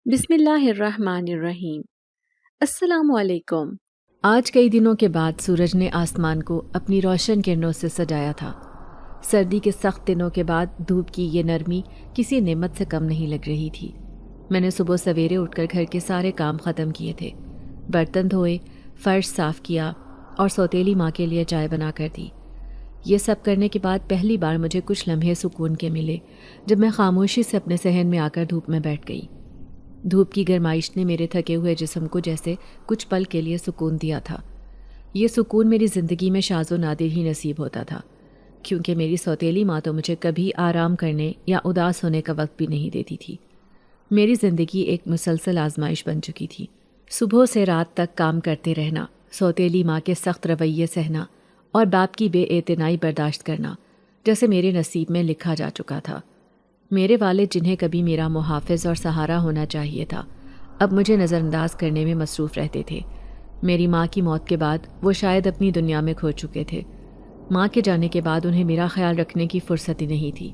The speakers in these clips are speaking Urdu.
بسم اللہ الرحمن الرحیم۔ السلام علیکم۔ آج کئی دنوں کے بعد سورج نے آسمان کو اپنی روشن کرنوں سے سجایا تھا۔ سردی کے سخت دنوں کے بعد دھوپ کی یہ نرمی کسی نعمت سے کم نہیں لگ رہی تھی۔ میں نے صبح سویرے اٹھ کر گھر کے سارے کام ختم کیے تھے، برتن دھوئے، فرش صاف کیا اور سوتیلی ماں کے لیے چائے بنا کر دی۔ یہ سب کرنے کے بعد پہلی بار مجھے کچھ لمحے سکون کے ملے جب میں خاموشی سے اپنے صحن میں آ کر دھوپ میں بیٹھ گئی۔ دھوپ کی گرمائش نے میرے تھکے ہوئے جسم کو جیسے کچھ پل کے لیے سکون دیا تھا۔ یہ سکون میری زندگی میں شاذ و نادر ہی نصیب ہوتا تھا، کیونکہ میری سوتیلی ماں تو مجھے کبھی آرام کرنے یا اداس ہونے کا وقت بھی نہیں دیتی تھی۔ میری زندگی ایک مسلسل آزمائش بن چکی تھی۔ صبح سے رات تک کام کرتے رہنا، سوتیلی ماں کے سخت رویے سہنا اور باپ کی بے اعتنائی برداشت کرنا، جیسے میرے نصیب میں لکھا جا چکا تھا۔ میرے والد جنہیں کبھی میرا محافظ اور سہارا ہونا چاہیے تھا، اب مجھے نظر انداز کرنے میں مصروف رہتے تھے۔ میری ماں کی موت کے بعد وہ شاید اپنی دنیا میں کھو چکے تھے۔ ماں کے جانے کے بعد انہیں میرا خیال رکھنے کی فرصت ہی نہیں تھی۔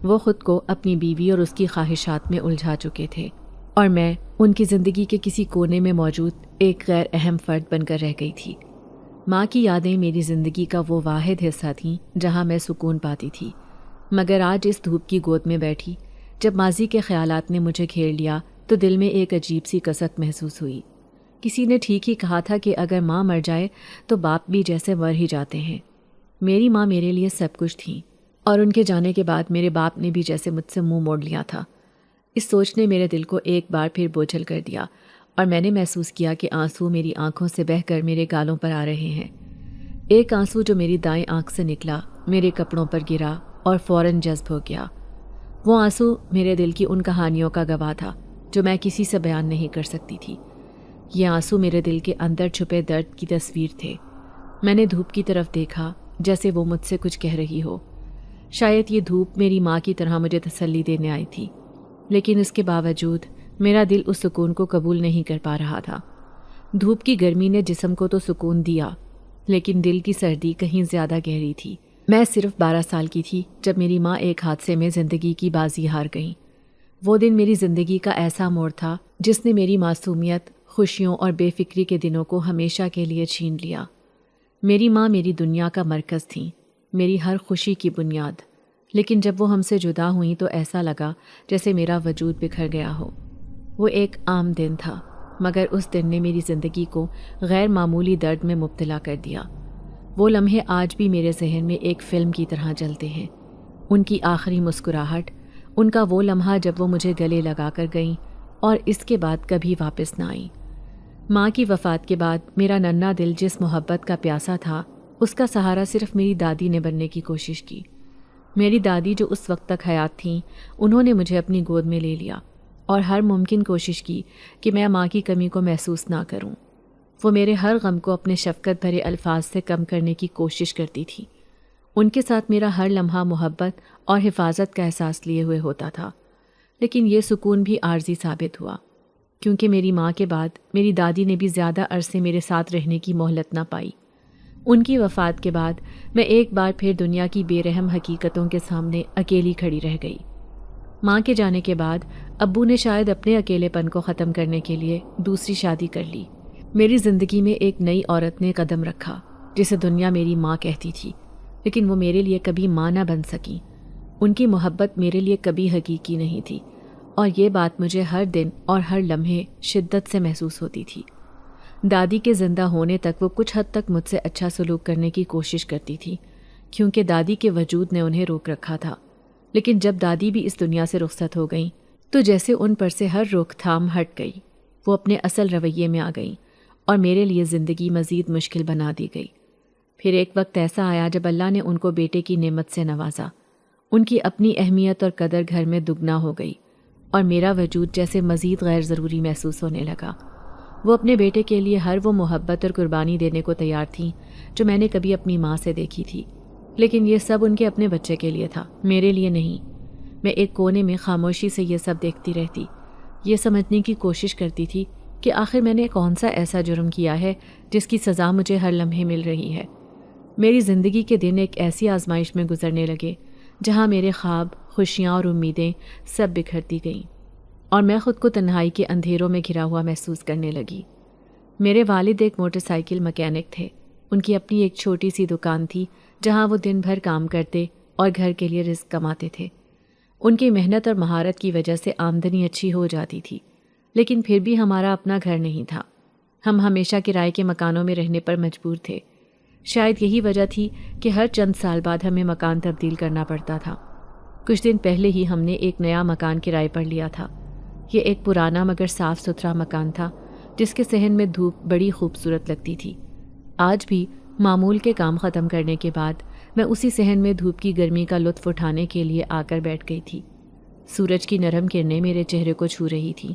وہ خود کو اپنی بیوی اور اس کی خواہشات میں الجھا چکے تھے، اور میں ان کی زندگی کے کسی کونے میں موجود ایک غیر اہم فرد بن کر رہ گئی تھی۔ ماں کی یادیں میری زندگی کا وہ واحد حصہ تھیں جہاں میں سکون پاتی تھی، مگر آج اس دھوپ کی گود میں بیٹھی جب ماضی کے خیالات نے مجھے گھیر لیا تو دل میں ایک عجیب سی کسک محسوس ہوئی۔ کسی نے ٹھیک ہی کہا تھا کہ اگر ماں مر جائے تو باپ بھی جیسے مر ہی جاتے ہیں۔ میری ماں میرے لیے سب کچھ تھیں، اور ان کے جانے کے بعد میرے باپ نے بھی جیسے مجھ سے منہ موڑ لیا تھا۔ اس سوچ نے میرے دل کو ایک بار پھر بوجھل کر دیا، اور میں نے محسوس کیا کہ آنسو میری آنکھوں سے بہہ کر میرے گالوں پر آ رہے ہیں۔ ایک آنسو جو میری دائیں آنکھ سے نکلا میرے کپڑوں پر گرا اور فوراً جذب ہو گیا۔ وہ آنسو میرے دل کی ان کہانیوں کا گواہ تھا جو میں کسی سے بیان نہیں کر سکتی تھی۔ یہ آنسو میرے دل کے اندر چھپے درد کی تصویر تھے۔ میں نے دھوپ کی طرف دیکھا جیسے وہ مجھ سے کچھ کہہ رہی ہو۔ شاید یہ دھوپ میری ماں کی طرح مجھے تسلی دینے آئی تھی، لیکن اس کے باوجود میرا دل اس سکون کو قبول نہیں کر پا رہا تھا۔ دھوپ کی گرمی نے جسم کو تو سکون دیا، لیکن دل کی سردی کہیں زیادہ گہری تھی۔ میں صرف 12 سال کی تھی جب میری ماں ایک حادثے میں زندگی کی بازی ہار گئیں۔ وہ دن میری زندگی کا ایسا موڑ تھا جس نے میری معصومیت، خوشیوں اور بے فکری کے دنوں کو ہمیشہ کے لیے چھین لیا۔ میری ماں میری دنیا کا مرکز تھیں، میری ہر خوشی کی بنیاد، لیکن جب وہ ہم سے جدا ہوئیں تو ایسا لگا جیسے میرا وجود بکھر گیا ہو۔ وہ ایک عام دن تھا، مگر اس دن نے میری زندگی کو غیر معمولی درد میں مبتلا کر دیا۔ وہ لمحے آج بھی میرے ذہن میں ایک فلم کی طرح چلتے ہیں۔ ان کی آخری مسکراہٹ، ان کا وہ لمحہ جب وہ مجھے گلے لگا کر گئیں اور اس کے بعد کبھی واپس نہ آئیں۔ ماں کی وفات کے بعد میرا ننھا دل جس محبت کا پیاسا تھا، اس کا سہارا صرف میری دادی نے بننے کی کوشش کی۔ میری دادی جو اس وقت تک حیات تھیں، انہوں نے مجھے اپنی گود میں لے لیا اور ہر ممکن کوشش کی کہ میں ماں کی کمی کو محسوس نہ کروں۔ وہ میرے ہر غم کو اپنے شفقت بھرے الفاظ سے کم کرنے کی کوشش کرتی تھی۔ ان کے ساتھ میرا ہر لمحہ محبت اور حفاظت کا احساس لیے ہوئے ہوتا تھا، لیکن یہ سکون بھی عارضی ثابت ہوا، کیونکہ میری ماں کے بعد میری دادی نے بھی زیادہ عرصے میرے ساتھ رہنے کی مہلت نہ پائی۔ ان کی وفات کے بعد میں ایک بار پھر دنیا کی بے رحم حقیقتوں کے سامنے اکیلی کھڑی رہ گئی۔ ماں کے جانے کے بعد ابو نے شاید اپنے اکیلے پن کو ختم کرنے کے لیے دوسری شادی کر لی۔ میری زندگی میں ایک نئی عورت نے قدم رکھا جسے دنیا میری ماں کہتی تھی، لیکن وہ میرے لیے کبھی ماں نہ بن سکی۔ ان کی محبت میرے لیے کبھی حقیقی نہیں تھی، اور یہ بات مجھے ہر دن اور ہر لمحے شدت سے محسوس ہوتی تھی۔ دادی کے زندہ ہونے تک وہ کچھ حد تک مجھ سے اچھا سلوک کرنے کی کوشش کرتی تھی، کیونکہ دادی کے وجود نے انہیں روک رکھا تھا، لیکن جب دادی بھی اس دنیا سے رخصت ہو گئیں تو جیسے ان پر سے ہر روک تھام ہٹ گئی۔ وہ اپنے اصل رویے میں آ گئیں اور میرے لیے زندگی مزید مشکل بنا دی گئی۔ پھر ایک وقت ایسا آیا جب اللہ نے ان کو بیٹے کی نعمت سے نوازا۔ ان کی اپنی اہمیت اور قدر گھر میں دگنا ہو گئی، اور میرا وجود جیسے مزید غیر ضروری محسوس ہونے لگا۔ وہ اپنے بیٹے کے لیے ہر وہ محبت اور قربانی دینے کو تیار تھیں جو میں نے کبھی اپنی ماں سے دیکھی تھی، لیکن یہ سب ان کے اپنے بچے کے لیے تھا، میرے لیے نہیں۔ میں ایک کونے میں خاموشی سے یہ سب دیکھتی رہتی، یہ سمجھنے کی کوشش کرتی تھی کہ آخر میں نے کون سا ایسا جرم کیا ہے جس کی سزا مجھے ہر لمحے مل رہی ہے۔ میری زندگی کے دن ایک ایسی آزمائش میں گزرنے لگے جہاں میرے خواب، خوشیاں اور امیدیں سب بکھرتی گئیں۔ اور میں خود کو تنہائی کے اندھیروں میں گھرا ہوا محسوس کرنے لگی۔ میرے والد ایک موٹر سائیکل مکینک تھے۔ ان کی اپنی ایک چھوٹی سی دکان تھی جہاں وہ دن بھر کام کرتے اور گھر کے لیے رزق کماتے تھے۔ ان کی محنت اور مہارت کی وجہ سے آمدنی اچھی ہو جاتی تھی، لیکن پھر بھی ہمارا اپنا گھر نہیں تھا۔ ہم ہمیشہ کرائے کے مکانوں میں رہنے پر مجبور تھے۔ شاید یہی وجہ تھی کہ ہر چند سال بعد ہمیں مکان تبدیل کرنا پڑتا تھا۔ کچھ دن پہلے ہی ہم نے ایک نیا مکان کرائے پر لیا تھا۔ یہ ایک پرانا مگر صاف ستھرا مکان تھا جس کے صحن میں دھوپ بڑی خوبصورت لگتی تھی۔ آج بھی معمول کے کام ختم کرنے کے بعد میں اسی صحن میں دھوپ کی گرمی کا لطف اٹھانے کے لیے آ کر بیٹھ گئی تھی۔ سورج کی نرم کرنیں میرے چہرے کو چھو رہی تھیں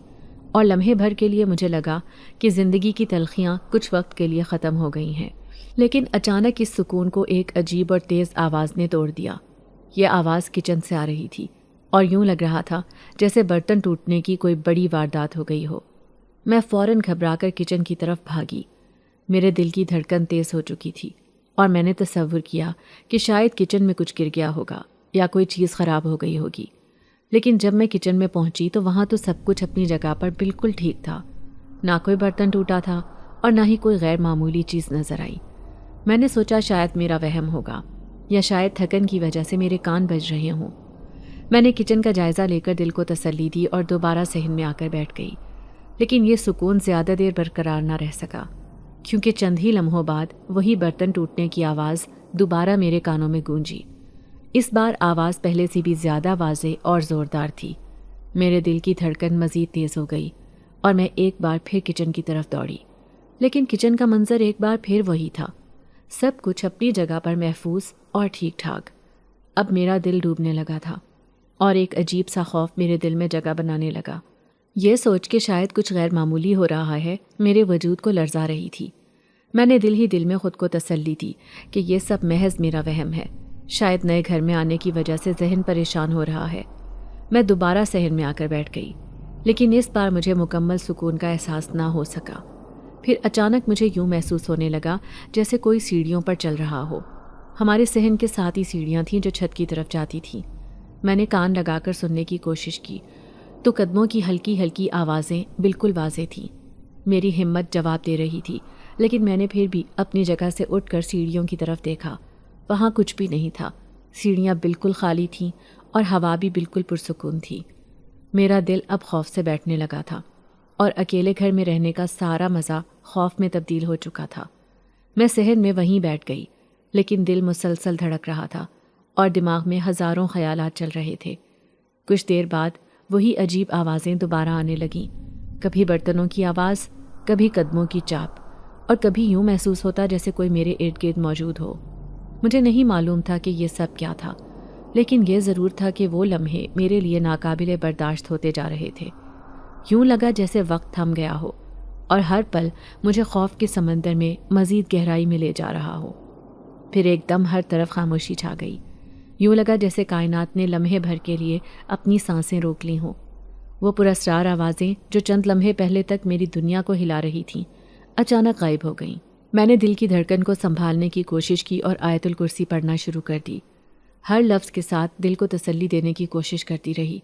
اور لمحے بھر کے لیے مجھے لگا کہ زندگی کی تلخیاں کچھ وقت کے لیے ختم ہو گئی ہیں۔ لیکن اچانک اس سکون کو ایک عجیب اور تیز آواز نے توڑ دیا۔ یہ آواز کچن سے آ رہی تھی اور یوں لگ رہا تھا جیسے برتن ٹوٹنے کی کوئی بڑی واردات ہو گئی ہو۔ میں فوراً گھبرا کر کچن کی طرف بھاگی۔ میرے دل کی دھڑکن تیز ہو چکی تھی اور میں نے تصور کیا کہ شاید کچن میں کچھ گر گیا ہوگا یا کوئی چیز خراب ہو گئی ہوگی۔ لیکن جب میں کچن میں پہنچی تو وہاں تو سب کچھ اپنی جگہ پر بالکل ٹھیک تھا۔ نہ کوئی برتن ٹوٹا تھا اور نہ ہی کوئی غیر معمولی چیز نظر آئی۔ میں نے سوچا شاید میرا وہم ہوگا یا شاید تھکن کی وجہ سے میرے کان بج رہے ہوں۔ میں نے کچن کا جائزہ لے کر دل کو تسلی دی اور دوبارہ صحن میں آ کر بیٹھ گئی۔ لیکن یہ سکون زیادہ دیر برقرار نہ رہ سکا، کیونکہ چند ہی لمحوں بعد وہی برتن ٹوٹنے کی آواز دوبارہ میرے کانوں میں گونجی۔ اس بار آواز پہلے سے بھی زیادہ واضح اور زوردار تھی۔ میرے دل کی دھڑکن مزید تیز ہو گئی اور میں ایک بار پھر کچن کی طرف دوڑی۔ لیکن کچن کا منظر ایک بار پھر وہی تھا، سب کچھ اپنی جگہ پر محفوظ اور ٹھیک ٹھاک۔ اب میرا دل ڈوبنے لگا تھا اور ایک عجیب سا خوف میرے دل میں جگہ بنانے لگا۔ یہ سوچ کہ شاید کچھ غیر معمولی ہو رہا ہے میرے وجود کو لرزا رہی تھی۔ میں نے دل ہی دل میں خود کو تسلی دی کہ یہ سب محض میرا وہم ہے، شاید نئے گھر میں آنے کی وجہ سے ذہن پریشان ہو رہا ہے۔ میں دوبارہ صحن میں آ کر بیٹھ گئی، لیکن اس بار مجھے مکمل سکون کا احساس نہ ہو سکا۔ پھر اچانک مجھے یوں محسوس ہونے لگا جیسے کوئی سیڑھیوں پر چل رہا ہو۔ ہمارے صحن کے ساتھ ہی سیڑھیاں تھیں جو چھت کی طرف جاتی تھیں۔ میں نے کان لگا کر سننے کی کوشش کی تو قدموں کی ہلکی ہلکی آوازیں بالکل واضح تھیں۔ میری ہمت جواب دے رہی تھی، لیکن میں نے پھر بھی اپنی جگہ سے اٹھ کر سیڑھیوں کی طرف دیکھا۔ وہاں کچھ بھی نہیں تھا، سیڑھیاں بالکل خالی تھیں اور ہوا بھی بالکل پرسکون تھی۔ میرا دل اب خوف سے بیٹھنے لگا تھا اور اکیلے گھر میں رہنے کا سارا مزہ خوف میں تبدیل ہو چکا تھا۔ میں صحن میں وہیں بیٹھ گئی، لیکن دل مسلسل دھڑک رہا تھا اور دماغ میں ہزاروں خیالات چل رہے تھے۔ کچھ دیر بعد وہی عجیب آوازیں دوبارہ آنے لگیں، کبھی برتنوں کی آواز، کبھی قدموں کی چاپ، اور کبھی یوں محسوس ہوتا جیسے کوئی میرے ارد گرد موجود ہو۔ مجھے نہیں معلوم تھا کہ یہ سب کیا تھا، لیکن یہ ضرور تھا کہ وہ لمحے میرے لیے ناقابل برداشت ہوتے جا رہے تھے۔ یوں لگا جیسے وقت تھم گیا ہو اور ہر پل مجھے خوف کے سمندر میں مزید گہرائی میں لے جا رہا ہو۔ پھر ایک دم ہر طرف خاموشی چھا گئی۔ یوں لگا جیسے کائنات نے لمحے بھر کے لیے اپنی سانسیں روک لی ہوں۔ وہ پراسرار آوازیں جو چند لمحے پہلے تک میری دنیا کو ہلا رہی تھیں، اچانک غائب ہو گئیں۔ میں نے دل کی دھڑکن کو سنبھالنے کی کوشش کی اور آیت الکرسی پڑھنا شروع کر دی۔ ہر لفظ کے ساتھ دل کو تسلی دینے کی کوشش کرتی رہی،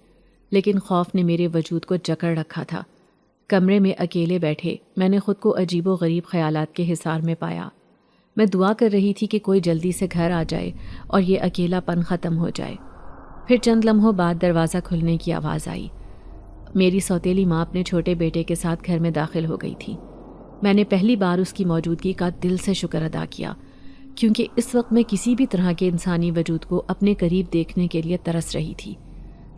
لیکن خوف نے میرے وجود کو جکڑ رکھا تھا۔ کمرے میں اکیلے بیٹھے میں نے خود کو عجیب و غریب خیالات کے حصار میں پایا۔ میں دعا کر رہی تھی کہ کوئی جلدی سے گھر آ جائے اور یہ اکیلا پن ختم ہو جائے۔ پھر چند لمحوں بعد دروازہ کھلنے کی آواز آئی۔ میری سوتیلی ماں اپنے چھوٹے بیٹے کے ساتھ گھر میں داخل ہو گئی تھی۔ میں نے پہلی بار اس کی موجودگی کا دل سے شکر ادا کیا، کیونکہ اس وقت میں کسی بھی طرح کے انسانی وجود کو اپنے قریب دیکھنے کے لیے ترس رہی تھی۔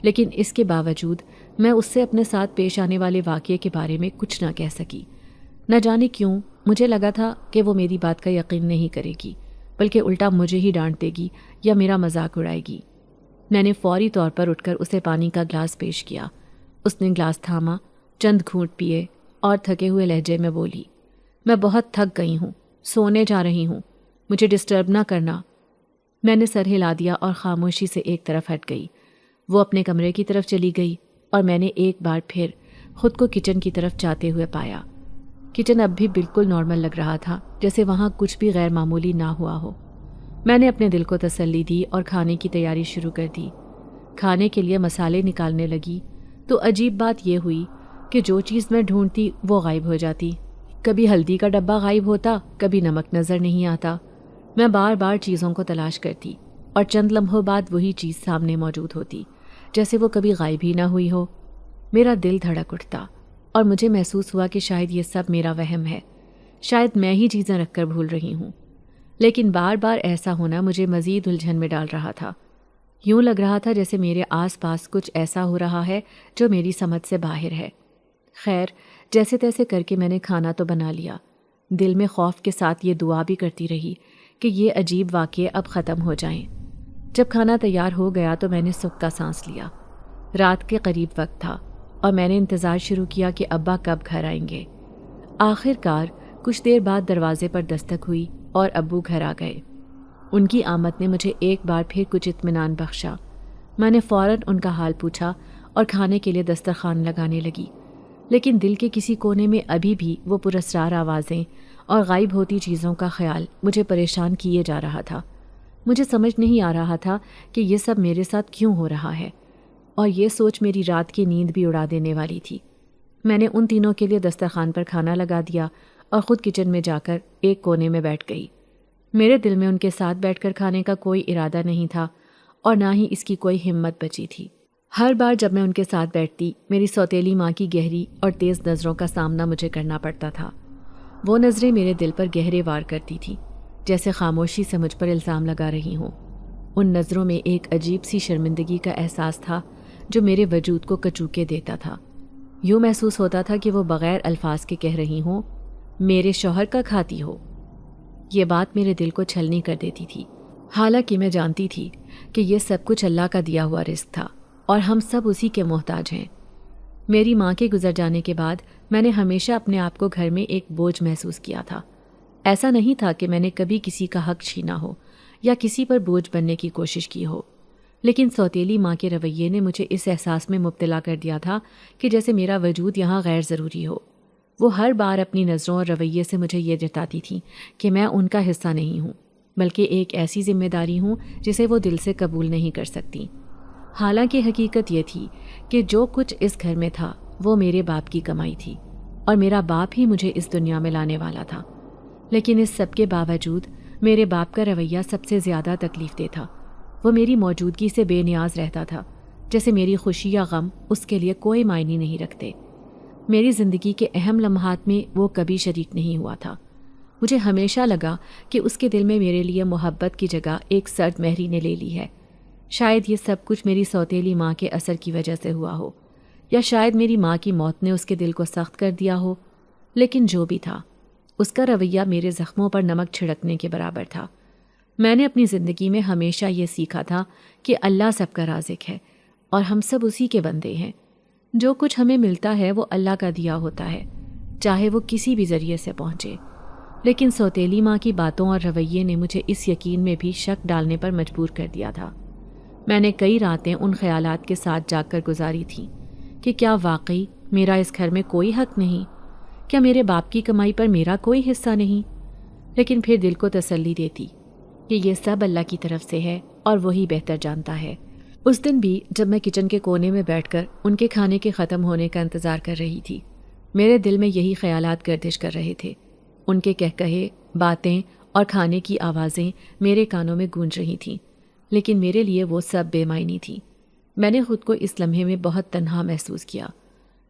لیکن اس کے باوجود میں اس سے اپنے ساتھ پیش آنے والے واقعے کے بارے میں کچھ نہ کہہ سکی۔ نہ جانے کیوں مجھے لگا تھا کہ وہ میری بات کا یقین نہیں کرے گی، بلکہ الٹا مجھے ہی ڈانٹ دے گی یا میرا مذاق اڑائے گی۔ میں نے فوری طور پر اٹھ کر اسے پانی کا گلاس پیش کیا۔ اس نے گلاس تھاما، چند گھونٹ پیے اور تھکے ہوئے لہجے میں بولی، میں بہت تھک گئی ہوں، سونے جا رہی ہوں، مجھے ڈسٹرب نہ کرنا۔ میں نے سر ہلا دیا اور خاموشی سے ایک طرف ہٹ گئی۔ وہ اپنے کمرے کی طرف چلی گئی اور میں نے ایک بار پھر خود کو کچن کی طرف جاتے ہوئے پایا۔ کچن اب بھی بالکل نارمل لگ رہا تھا، جیسے وہاں کچھ بھی غیر معمولی نہ ہوا ہو۔ میں نے اپنے دل کو تسلی دی اور کھانے کی تیاری شروع کر دی۔ کھانے کے لیے مسالے نکالنے لگی تو عجیب بات یہ ہوئی کہ جو چیز میں ڈھونڈتی وہ غائب ہو جاتی۔ کبھی ہلدی کا ڈبہ غائب ہوتا، کبھی نمک نظر نہیں آتا۔ میں بار بار چیزوں کو تلاش کرتی اور چند لمحوں بعد وہی چیز سامنے موجود ہوتی، جیسے وہ کبھی غائب ہی نہ ہوئی ہو۔ میرا دل دھڑک اٹھتا اور مجھے محسوس ہوا کہ شاید یہ سب میرا وہم ہے، شاید میں ہی چیزیں رکھ کر بھول رہی ہوں۔ لیکن بار بار ایسا ہونا مجھے مزید الجھن میں ڈال رہا تھا۔ یوں لگ رہا تھا جیسے میرے آس پاس کچھ ایسا ہو رہا ہے جو میری سمجھ سے باہر ہے۔ خیر، جیسے تیسے کر کے میں نے کھانا تو بنا لیا، دل میں خوف کے ساتھ یہ دعا بھی کرتی رہی کہ یہ عجیب واقعے اب ختم ہو جائیں۔ جب کھانا تیار ہو گیا تو میں نے سکھ کا سانس لیا۔ رات کے قریب وقت تھا اور میں نے انتظار شروع کیا کہ ابا کب گھر آئیں گے۔ آخر کار کچھ دیر بعد دروازے پر دستک ہوئی اور ابو گھر آ گئے۔ ان کی آمد نے مجھے ایک بار پھر کچھ اطمینان بخشا۔ میں نے فوراً ان کا حال پوچھا اور کھانے کے لیے دسترخوان لگانے لگی، لیکن دل کے کسی کونے میں ابھی بھی وہ پراسرار آوازیں اور غائب ہوتی چیزوں کا خیال مجھے پریشان کیے جا رہا تھا۔ مجھے سمجھ نہیں آ رہا تھا کہ یہ سب میرے ساتھ کیوں ہو رہا ہے، اور یہ سوچ میری رات کی نیند بھی اڑا دینے والی تھی۔ میں نے ان تینوں کے لیے دسترخوان پر کھانا لگا دیا اور خود کچن میں جا کر ایک کونے میں بیٹھ گئی۔ میرے دل میں ان کے ساتھ بیٹھ کر کھانے کا کوئی ارادہ نہیں تھا اور نہ ہی اس کی کوئی ہمت بچی تھی۔ ہر بار جب میں ان کے ساتھ بیٹھتی، میری سوتیلی ماں کی گہری اور تیز نظروں کا سامنا مجھے کرنا پڑتا تھا۔ وہ نظریں میرے دل پر گہرے وار کرتی تھیں، جیسے خاموشی سے مجھ پر الزام لگا رہی ہوں۔ ان نظروں میں ایک عجیب سی شرمندگی کا احساس تھا جو میرے وجود کو کچوکے دیتا تھا۔ یوں محسوس ہوتا تھا کہ وہ بغیر الفاظ کے کہہ رہی ہوں، میرے شوہر کا کھاتی ہو۔ یہ بات میرے دل کو چھلنی کر دیتی تھی، حالانکہ میں جانتی تھی کہ یہ سب کچھ اللہ کا دیا ہوا رزق تھا اور ہم سب اسی کے محتاج ہیں۔ میری ماں کے گزر جانے کے بعد میں نے ہمیشہ اپنے آپ کو گھر میں ایک بوجھ محسوس کیا تھا۔ ایسا نہیں تھا کہ میں نے کبھی کسی کا حق چھینا ہو یا کسی پر بوجھ بننے کی کوشش کی ہو، لیکن سوتیلی ماں کے رویے نے مجھے اس احساس میں مبتلا کر دیا تھا کہ جیسے میرا وجود یہاں غیر ضروری ہو۔ وہ ہر بار اپنی نظروں اور رویے سے مجھے یہ جتاتی تھی کہ میں ان کا حصہ نہیں ہوں، بلکہ ایک ایسی ذمہ داری ہوں جسے وہ دل سے قبول نہیں کر سکتی۔ حالانکہ حقیقت یہ تھی کہ جو کچھ اس گھر میں تھا وہ میرے باپ کی کمائی تھی اور میرا باپ ہی مجھے اس دنیا میں لانے والا تھا۔ لیکن اس سب کے باوجود میرے باپ کا رویہ سب سے زیادہ تکلیف دہ تھا۔ وہ میری موجودگی سے بے نیاز رہتا تھا، جیسے میری خوشی یا غم اس کے لیے کوئی معنی نہیں رکھتے۔ میری زندگی کے اہم لمحات میں وہ کبھی شریک نہیں ہوا تھا۔ مجھے ہمیشہ لگا کہ اس کے دل میں میرے لیے محبت کی جگہ ایک سرد مہری نے لے لی ہے۔ شاید یہ سب کچھ میری سوتیلی ماں کے اثر کی وجہ سے ہوا ہو، یا شاید میری ماں کی موت نے اس کے دل کو سخت کر دیا ہو، لیکن جو بھی تھا، اس کا رویہ میرے زخموں پر نمک چھڑکنے کے برابر تھا۔ میں نے اپنی زندگی میں ہمیشہ یہ سیکھا تھا کہ اللہ سب کا رازق ہے اور ہم سب اسی کے بندے ہیں۔ جو کچھ ہمیں ملتا ہے وہ اللہ کا دیا ہوتا ہے، چاہے وہ کسی بھی ذریعے سے پہنچے۔ لیکن سوتیلی ماں کی باتوں اور رویے نے مجھے اس یقین میں بھی شک ڈالنے پر مجبور کر دیا تھا۔ میں نے کئی راتیں ان خیالات کے ساتھ جاگ کر گزاری تھیں کہ کیا واقعی میرا اس گھر میں کوئی حق نہیں؟ کیا میرے باپ کی کمائی پر میرا کوئی حصہ نہیں؟ لیکن پھر دل کو تسلی دیتی کہ یہ سب اللہ کی طرف سے ہے اور وہی بہتر جانتا ہے۔ اس دن بھی جب میں کچن کے کونے میں بیٹھ کر ان کے کھانے کے ختم ہونے کا انتظار کر رہی تھی، میرے دل میں یہی خیالات گردش کر رہے تھے۔ ان کے کہے، باتیں اور کھانے کی آوازیں میرے کانوں میں گونج رہی تھیں، لیکن میرے لیے وہ سب بے معنی تھی۔ میں نے خود کو اس لمحے میں بہت تنہا محسوس کیا۔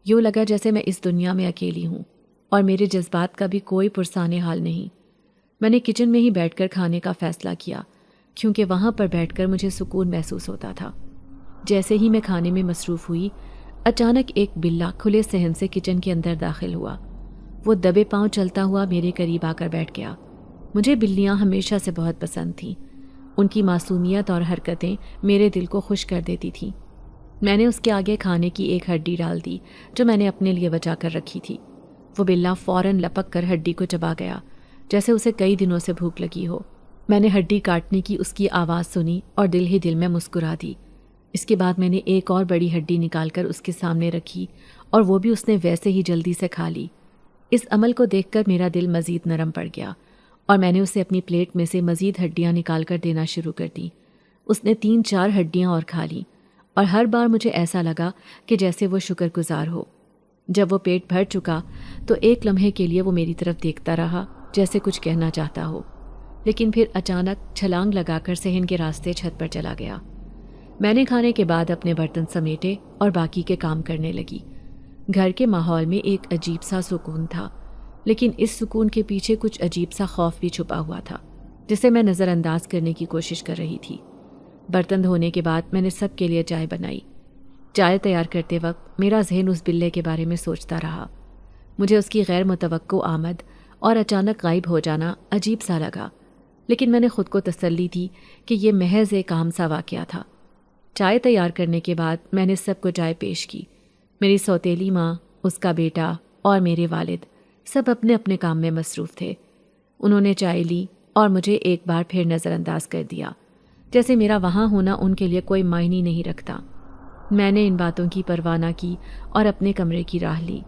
یوں لگا جیسے میں اس دنیا میں اکیلی ہوں اور میرے جذبات کا بھی کوئی پرسان حال نہیں۔ میں نے کچن میں ہی بیٹھ کر کھانے کا فیصلہ کیا، کیونکہ وہاں پر بیٹھ کر مجھے سکون محسوس ہوتا تھا۔ جیسے ہی میں کھانے میں مصروف ہوئی، اچانک ایک بلّا کھلے صحن سے کچن کے اندر داخل ہوا۔ وہ دبے پاؤں چلتا ہوا میرے قریب آ کر بیٹھ گیا۔ مجھے بلیاں ہمیشہ سے بہت پسند تھیں۔ ان کی معصومیت اور حرکتیں میرے دل کو خوش کر دیتی تھیں۔ میں نے اس کے آگے کھانے کی ایک ہڈی ڈال دی جو میں نے اپنے لیے بچا کر رکھی تھی۔ وہ بلّا فوراً لپک کر ہڈی کو چبا گیا، جیسے اسے کئی دنوں سے بھوک لگی ہو۔ میں نے ہڈی کاٹنے کی اس کی آواز سنی اور دل ہی دل میں مسکرا دی۔ اس کے بعد میں نے ایک اور بڑی ہڈی نکال کر اس کے سامنے رکھی اور وہ بھی اس نے ویسے ہی جلدی سے کھا لی۔ اس عمل کو دیکھ کر میرا دل مزید نرم پڑ گیا اور میں نے اسے اپنی پلیٹ میں سے مزید ہڈیاں نکال کر دینا شروع کر دیں۔ اس نے 3-4 ہڈیاں اور کھا لیں اور ہر بار مجھے ایسا لگا کہ جیسے وہ شکر گزار ہو۔ جب وہ پیٹ بھر چکا تو ایک لمحے کے لیے وہ میری طرف دیکھتا رہا جیسے کچھ کہنا چاہتا ہو، لیکن پھر اچانک چھلانگ لگا کر صحن کے راستے چھت پر چلا گیا۔ میں نے کھانے کے بعد اپنے برتن سمیٹے اور باقی کے کام کرنے لگی۔ گھر کے ماحول میں ایک عجیب سا سکون تھا، لیکن اس سکون کے پیچھے کچھ عجیب سا خوف بھی چھپا ہوا تھا جسے میں نظر انداز کرنے کی کوشش کر رہی تھی۔ برتن دھونے کے بعد میں نے سب کے لیے چائے بنائی۔ چائے تیار کرتے وقت میرا ذہن اس بلے کے بارے میں سوچتا رہا۔ مجھے اس کی غیر متوقع آمد اور اچانک غائب ہو جانا عجیب سا لگا، لیکن میں نے خود کو تسلی دی کہ یہ محض ایک عام سا واقعہ تھا۔ چائے تیار کرنے کے بعد میں نے سب کو چائے پیش کی۔ میری سوتیلی ماں، اس کا بیٹا اور میرے والد سب اپنے اپنے کام میں مصروف تھے۔ انہوں نے چائے لی اور مجھے ایک بار پھر نظر انداز کر دیا، جیسے میرا وہاں ہونا ان کے لیے کوئی معنی نہیں رکھتا۔ میں نے ان باتوں کی پرواہ نہ کی اور اپنے کمرے کی راہ لی۔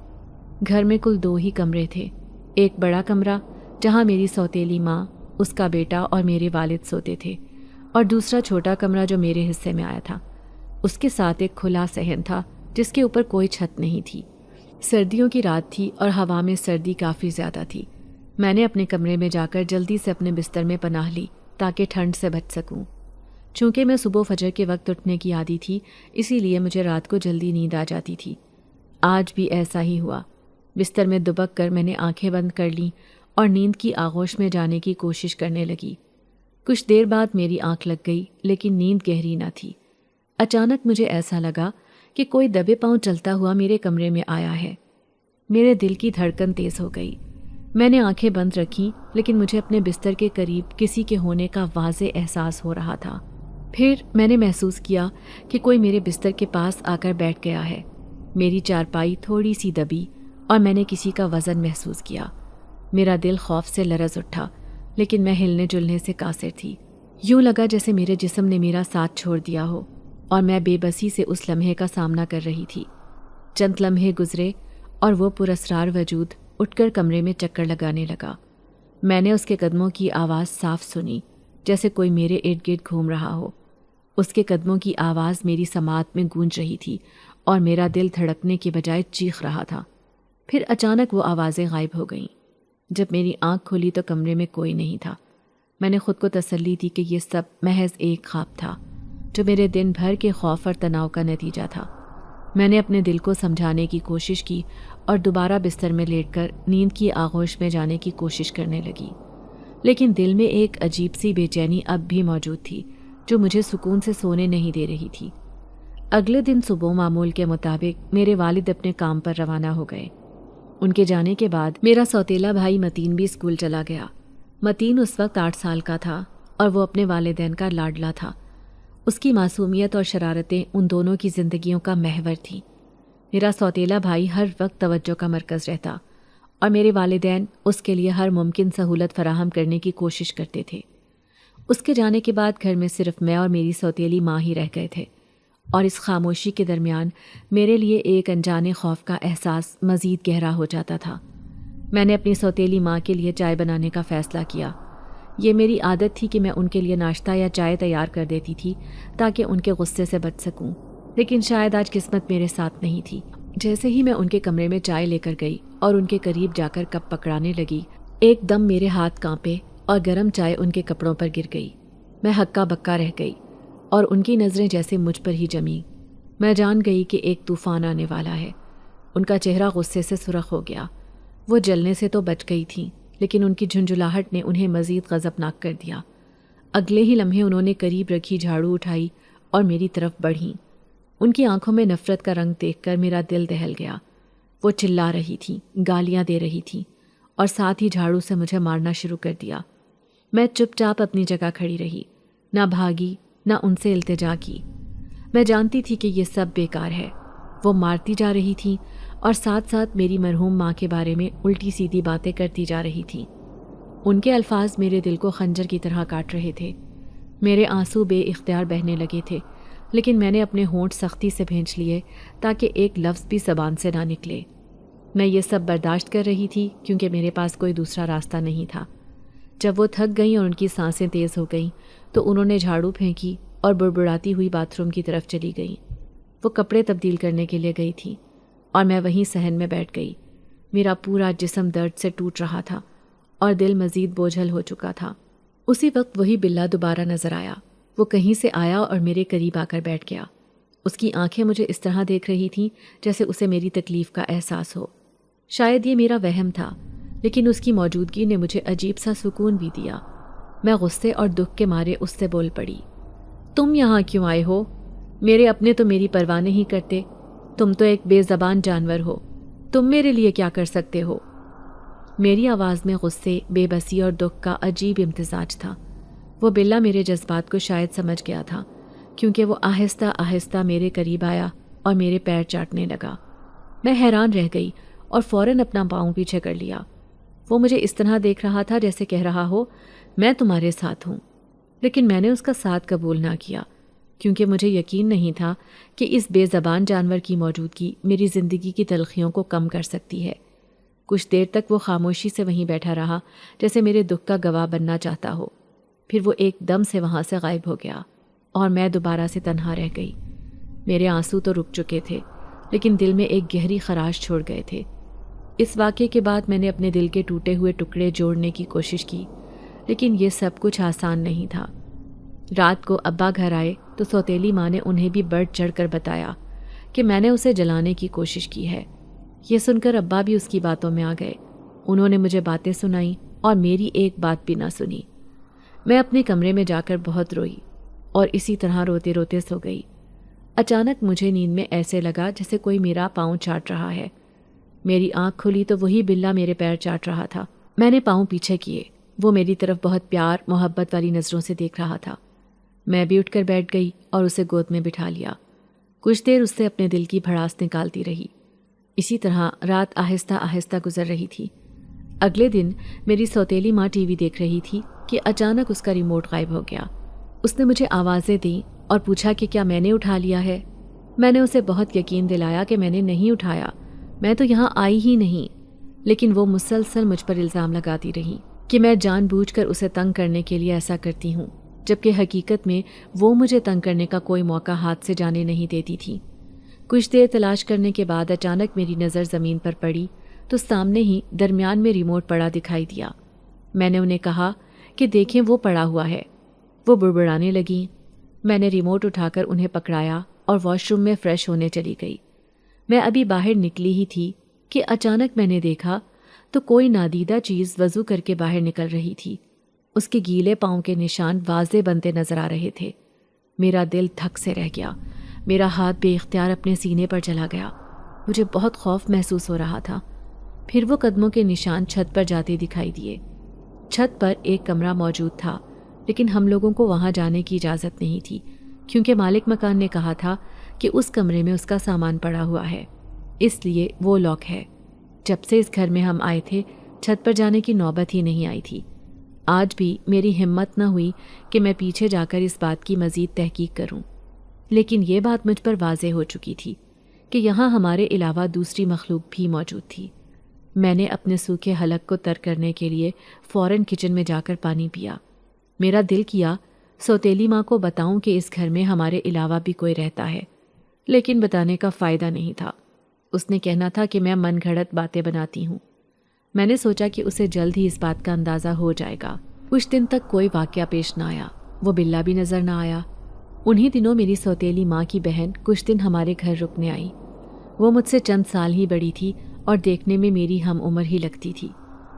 گھر میں کل 2 ہی کمرے تھے، ایک بڑا کمرہ جہاں میری سوتیلی ماں، اس کا بیٹا اور میرے والد سوتے تھے، اور دوسرا چھوٹا کمرہ جو میرے حصے میں آیا تھا۔ اس کے ساتھ ایک کھلا صحن تھا جس کے اوپر کوئی چھت نہیں تھی۔ سردیوں کی رات تھی اور ہوا میں سردی کافی زیادہ تھی۔ میں نے اپنے کمرے میں جا کر جلدی سے اپنے بستر میں پناہ لی تاکہ ٹھنڈ سے بچ سکوں۔ چونکہ میں صبح فجر کے وقت اٹھنے کی عادی تھی، اسی لیے مجھے رات کو جلدی نیند آ جاتی تھی۔ آج بھی ایسا ہی ہوا۔ بستر میں دبک کر میں نے آنکھیں بند کر لیں اور نیند کی آغوش میں جانے کی کوشش کرنے لگی۔ کچھ دیر بعد میری آنکھ لگ گئی، لیکن نیند گہری نہ تھی۔ اچانک مجھے ایسا لگا کہ کوئی دبے پاؤں چلتا ہوا میرے کمرے میں آیا ہے۔ میرے دل کی دھڑکن تیز ہو گئی۔ میں نے آنکھیں بند رکھیں، لیکن مجھے اپنے بستر کے قریب کسی کے ہونے کا واضح احساس ہو رہا تھا۔ پھر میں نے محسوس کیا کہ کوئی میرے بستر کے پاس آ کر بیٹھ گیا ہے۔ میری چارپائی تھوڑی سی دبی اور میں نے کسی کا وزن محسوس کیا۔ میرا دل خوف سے لرز اٹھا، لیکن میں ہلنے جلنے سے قاصر تھی۔ یوں لگا جیسے میرے جسم نے میرا ساتھ چھوڑ دیا ہو اور میں بے بسی سے اس لمحے کا سامنا کر رہی تھی۔ چند لمحے گزرے اور وہ پراسرار وجود اٹھ کر کمرے میں چکر لگانے لگا۔ میں نے اس کے قدموں کی آواز صاف سنی، جیسے کوئی میرے ارد گرد گھوم رہا ہو۔ اس کے قدموں کی آواز میری سماعت میں گونج رہی تھی اور میرا دل دھڑکنے کے بجائے چیخ رہا تھا۔ پھر اچانک وہ آوازیں غائب ہو گئیں۔ جب میری آنکھ کھلی تو کمرے میں کوئی نہیں تھا۔ میں نے خود کو تسلی دی کہ یہ سب محض ایک خواب تھا، جو میرے دن بھر کے خوف اور تناؤ کا نتیجہ تھا۔ میں نے اپنے دل کو سمجھانے کی کوشش کی اور دوبارہ بستر میں لیٹ کر نیند کی آغوش میں جانے کی کوشش کرنے لگی، لیکن دل میں ایک عجیب سی بے چینی اب بھی موجود تھی جو مجھے سکون سے سونے نہیں دے رہی تھی۔ اگلے دن صبح معمول کے مطابق میرے والد اپنے کام پر روانہ ہو گئے۔ ان کے جانے کے بعد میرا سوتیلا بھائی متین بھی اسکول چلا گیا۔ متین اس وقت 8 سال کا تھا اور وہ اپنے والدین کا لاڈلا تھا۔ اس کی معصومیت اور شرارتیں ان دونوں کی زندگیوں کا محور تھیں۔ میرا سوتیلا بھائی ہر وقت توجہ کا مرکز رہتا اور میرے والدین اس کے لیے ہر ممکن سہولت فراہم کرنے کی کوشش کرتے تھے۔ اس کے جانے کے بعد گھر میں صرف میں اور میری سوتیلی ماں ہی رہ گئے تھے، اور اس خاموشی کے درمیان میرے لیے ایک انجانے خوف کا احساس مزید گہرا ہو جاتا تھا۔ میں نے اپنی سوتیلی ماں کے لیے چائے بنانے کا فیصلہ کیا۔ یہ میری عادت تھی کہ میں ان کے لیے ناشتہ یا چائے تیار کر دیتی تھی تاکہ ان کے غصے سے بچ سکوں، لیکن شاید آج قسمت میرے ساتھ نہیں تھی۔ جیسے ہی میں ان کے کمرے میں چائے لے کر گئی اور ان کے قریب جا کر کپ پکڑانے لگی، ایک دم میرے ہاتھ کانپے اور گرم چائے ان کے کپڑوں پر گر گئی۔ میں ہکا بکا رہ گئی اور ان کی نظریں جیسے مجھ پر ہی جمیں۔ میں جان گئی کہ ایک طوفان آنے والا ہے۔ ان کا چہرہ غصے سے سرخ ہو گیا۔ وہ جلنے سے تو بچ گئی تھیں، لیکن ان کی جھنجھلاہٹ نے انہیں مزید غضبناک کر دیا۔ اگلے ہی لمحے انہوں نے قریب رکھی جھاڑو اٹھائی اور میری طرف بڑھیں۔ ان کی آنکھوں میں نفرت کا رنگ دیکھ کر میرا دل دہل گیا۔ وہ چلا رہی تھیں، گالیاں دے رہی تھیں اور ساتھ ہی جھاڑو سے مجھے مارنا شروع کر دیا۔ میں چپ چاپ اپنی جگہ کھڑی رہی، نہ بھاگی نہ ان سے التجا کی۔ میں جانتی تھی کہ یہ سب بیکار ہے۔ وہ مارتی جا رہی تھیں اور ساتھ ساتھ میری مرحوم ماں کے بارے میں الٹی سیدھی باتیں کرتی جا رہی تھیں۔ ان کے الفاظ میرے دل کو خنجر کی طرح کاٹ رہے تھے۔ میرے آنسو بے اختیار بہنے لگے تھے، لیکن میں نے اپنے ہونٹ سختی سے بھینچ لیے تاکہ ایک لفظ بھی زبان سے نہ نکلے۔ میں یہ سب برداشت کر رہی تھی کیونکہ میرے پاس کوئی دوسرا راستہ نہیں تھا۔ جب وہ تھک گئیں اور ان کی سانسیں تیز ہو گئیں تو انہوں نے جھاڑو پھینکی اور بڑبڑاتی ہوئی باتھ روم کی طرف چلی گئیں۔ وہ کپڑے تبدیل کرنے کے لیے گئی تھی اور میں وہیں صحن میں بیٹھ گئی۔ میرا پورا جسم درد سے ٹوٹ رہا تھا اور دل مزید بوجھل ہو چکا تھا۔ اسی وقت وہی بلّا دوبارہ نظر آیا۔ وہ کہیں سے آیا اور میرے قریب آ کر بیٹھ گیا۔ اس کی آنکھیں مجھے اس طرح دیکھ رہی تھیں جیسے اسے میری تکلیف کا احساس ہو۔ شاید یہ میرا وہم تھا، لیکن اس کی موجودگی نے مجھے عجیب سا سکون بھی دیا۔ میں غصے اور دکھ کے مارے اس سے بول پڑی، تم یہاں کیوں آئے ہو؟ میرے اپنے تو میری پرواہ نہیں کرتے، تم تو ایک بے زبان جانور ہو، تم میرے لیے کیا کر سکتے ہو؟ میری آواز میں غصے، بے بسی اور دکھ کا عجیب امتزاج تھا۔ وہ بلّا میرے جذبات کو شاید سمجھ گیا تھا، کیونکہ وہ آہستہ آہستہ میرے قریب آیا اور میرے پیر چاٹنے لگا۔ میں حیران رہ گئی اور فوراً اپنا پاؤں پیچھے کر لیا۔ وہ مجھے اس طرح دیکھ رہا تھا جیسے کہہ رہا ہو، میں تمہارے ساتھ ہوں، لیکن میں نے اس کا ساتھ قبول نہ کیا، کیونکہ مجھے یقین نہیں تھا کہ اس بے زبان جانور کی موجودگی میری زندگی کی تلخیوں کو کم کر سکتی ہے۔ کچھ دیر تک وہ خاموشی سے وہیں بیٹھا رہا، جیسے میرے دکھ کا گواہ بننا چاہتا ہو۔ پھر وہ ایک دم سے وہاں سے غائب ہو گیا اور میں دوبارہ سے تنہا رہ گئی۔ میرے آنسو تو رک چکے تھے، لیکن دل میں ایک گہری خراش چھوڑ گئے تھے۔ اس واقعے کے بعد میں نے اپنے دل کے ٹوٹے ہوئے ٹکڑے جوڑنے کی کوشش کی، لیکن یہ سب کچھ آسان نہیں تھا۔ رات کو ابا گھر آئے تو سوتیلی ماں نے انہیں بھی بڑھ چڑھ کر بتایا کہ میں نے اسے جلانے کی کوشش کی ہے۔ یہ سن کر ابا بھی اس کی باتوں میں آ گئے۔ انہوں نے مجھے باتیں سنائیں اور میری ایک بات بھی نہ سنی۔ میں اپنے کمرے میں جا کر بہت روئی اور اسی طرح روتے روتے سو گئی۔ اچانک مجھے نیند میں ایسے لگا جیسے کوئی میرا پاؤں چاٹ رہا ہے۔ میری آنکھ کھلی تو وہی بلّا میرے پیر چاٹ رہا تھا۔ میں نے پاؤں پیچھے کیے۔ وہ میری طرف بہت پیار، محبت والی نظروں سے دیکھ رہا تھا۔ میں بھی اٹھ کر بیٹھ گئی اور اسے گود میں بٹھا لیا۔ کچھ دیر اس سے اپنے دل کی بھڑاس نکالتی رہی۔ اسی طرح رات آہستہ آہستہ گزر رہی تھی۔ اگلے دن میری سوتیلی ماں ٹی وی دیکھ رہی تھی کہ اچانک اس کا ریموٹ غائب ہو گیا۔ اس نے مجھے آوازیں دیں اور پوچھا کہ کیا میں نے اٹھا لیا ہے۔ میں نے اسے بہت یقین دلایا کہ میں نے نہیں اٹھایا، میں تو یہاں آئی ہی نہیں، لیکن وہ مسلسل مجھ پر الزام لگاتی رہی کہ میں جان بوجھ کر اسے تنگ کرنے کے لیے ایسا کرتی ہوں، جبکہ حقیقت میں وہ مجھے تنگ کرنے کا کوئی موقع ہاتھ سے جانے نہیں دیتی تھی۔ کچھ دیر تلاش کرنے کے بعد اچانک میری نظر زمین پر پڑی تو سامنے ہی درمیان میں ریموٹ پڑا دکھائی دیا۔ میں نے انہیں کہا کہ دیکھیں وہ پڑا ہوا ہے۔ وہ بڑبڑانے لگیں۔ میں نے ریموٹ اٹھا کر انہیں پکڑایا اور واش روم میں فریش ہونے چلی گئی۔ میں ابھی باہر نکلی ہی تھی کہ اچانک میں نے دیکھا تو کوئی نادیدہ چیز وضو کر کے باہر نکل رہی تھی۔ اس کے گیلے پاؤں کے نشان واضح بنتے نظر آ رہے تھے۔ میرا دل دھک سے رہ گیا۔ میرا ہاتھ بے اختیار اپنے سینے پر چلا گیا۔ مجھے بہت خوف محسوس ہو رہا تھا۔ پھر وہ قدموں کے نشان چھت پر جاتے دکھائی دیے۔ چھت پر ایک کمرہ موجود تھا، لیکن ہم لوگوں کو وہاں جانے کی اجازت نہیں تھی، کیونکہ مالک مکان نے کہا تھا کہ اس کمرے میں اس کا سامان پڑا ہوا ہے، اس لیے وہ لاک ہے۔ جب سے اس گھر میں ہم آئے تھے، چھت پر جانے کی نوبت ہی نہیں آئی تھی۔ آج بھی میری ہمت نہ ہوئی کہ میں پیچھے جا کر اس بات کی مزید تحقیق کروں، لیکن یہ بات مجھ پر واضح ہو چکی تھی کہ یہاں ہمارے علاوہ دوسری مخلوق بھی موجود تھی۔ میں نے اپنے سوکھے حلق کو تر کرنے کے لیے فوراً کچن میں جا کر پانی پیا۔ میرا دل کیا سوتیلی ماں کو بتاؤں کہ اس گھر میں ہمارے علاوہ بھی کوئی رہتا ہے، لیکن بتانے کا فائدہ نہیں تھا۔ اس نے کہنا تھا کہ میں من گھڑت باتیں بناتی ہوں۔ میں نے سوچا کہ اسے جلد ہی اس بات کا اندازہ ہو جائے گا۔ کچھ دن تک کوئی واقعہ پیش نہ آیا، وہ بلّا بھی نظر نہ آیا۔ انہی دنوں میری سوتیلی ماں کی بہن کچھ دن ہمارے گھر رکنے آئی۔ وہ مجھ سے چند سال ہی بڑی تھی اور دیکھنے میں میری ہم عمر ہی لگتی تھی،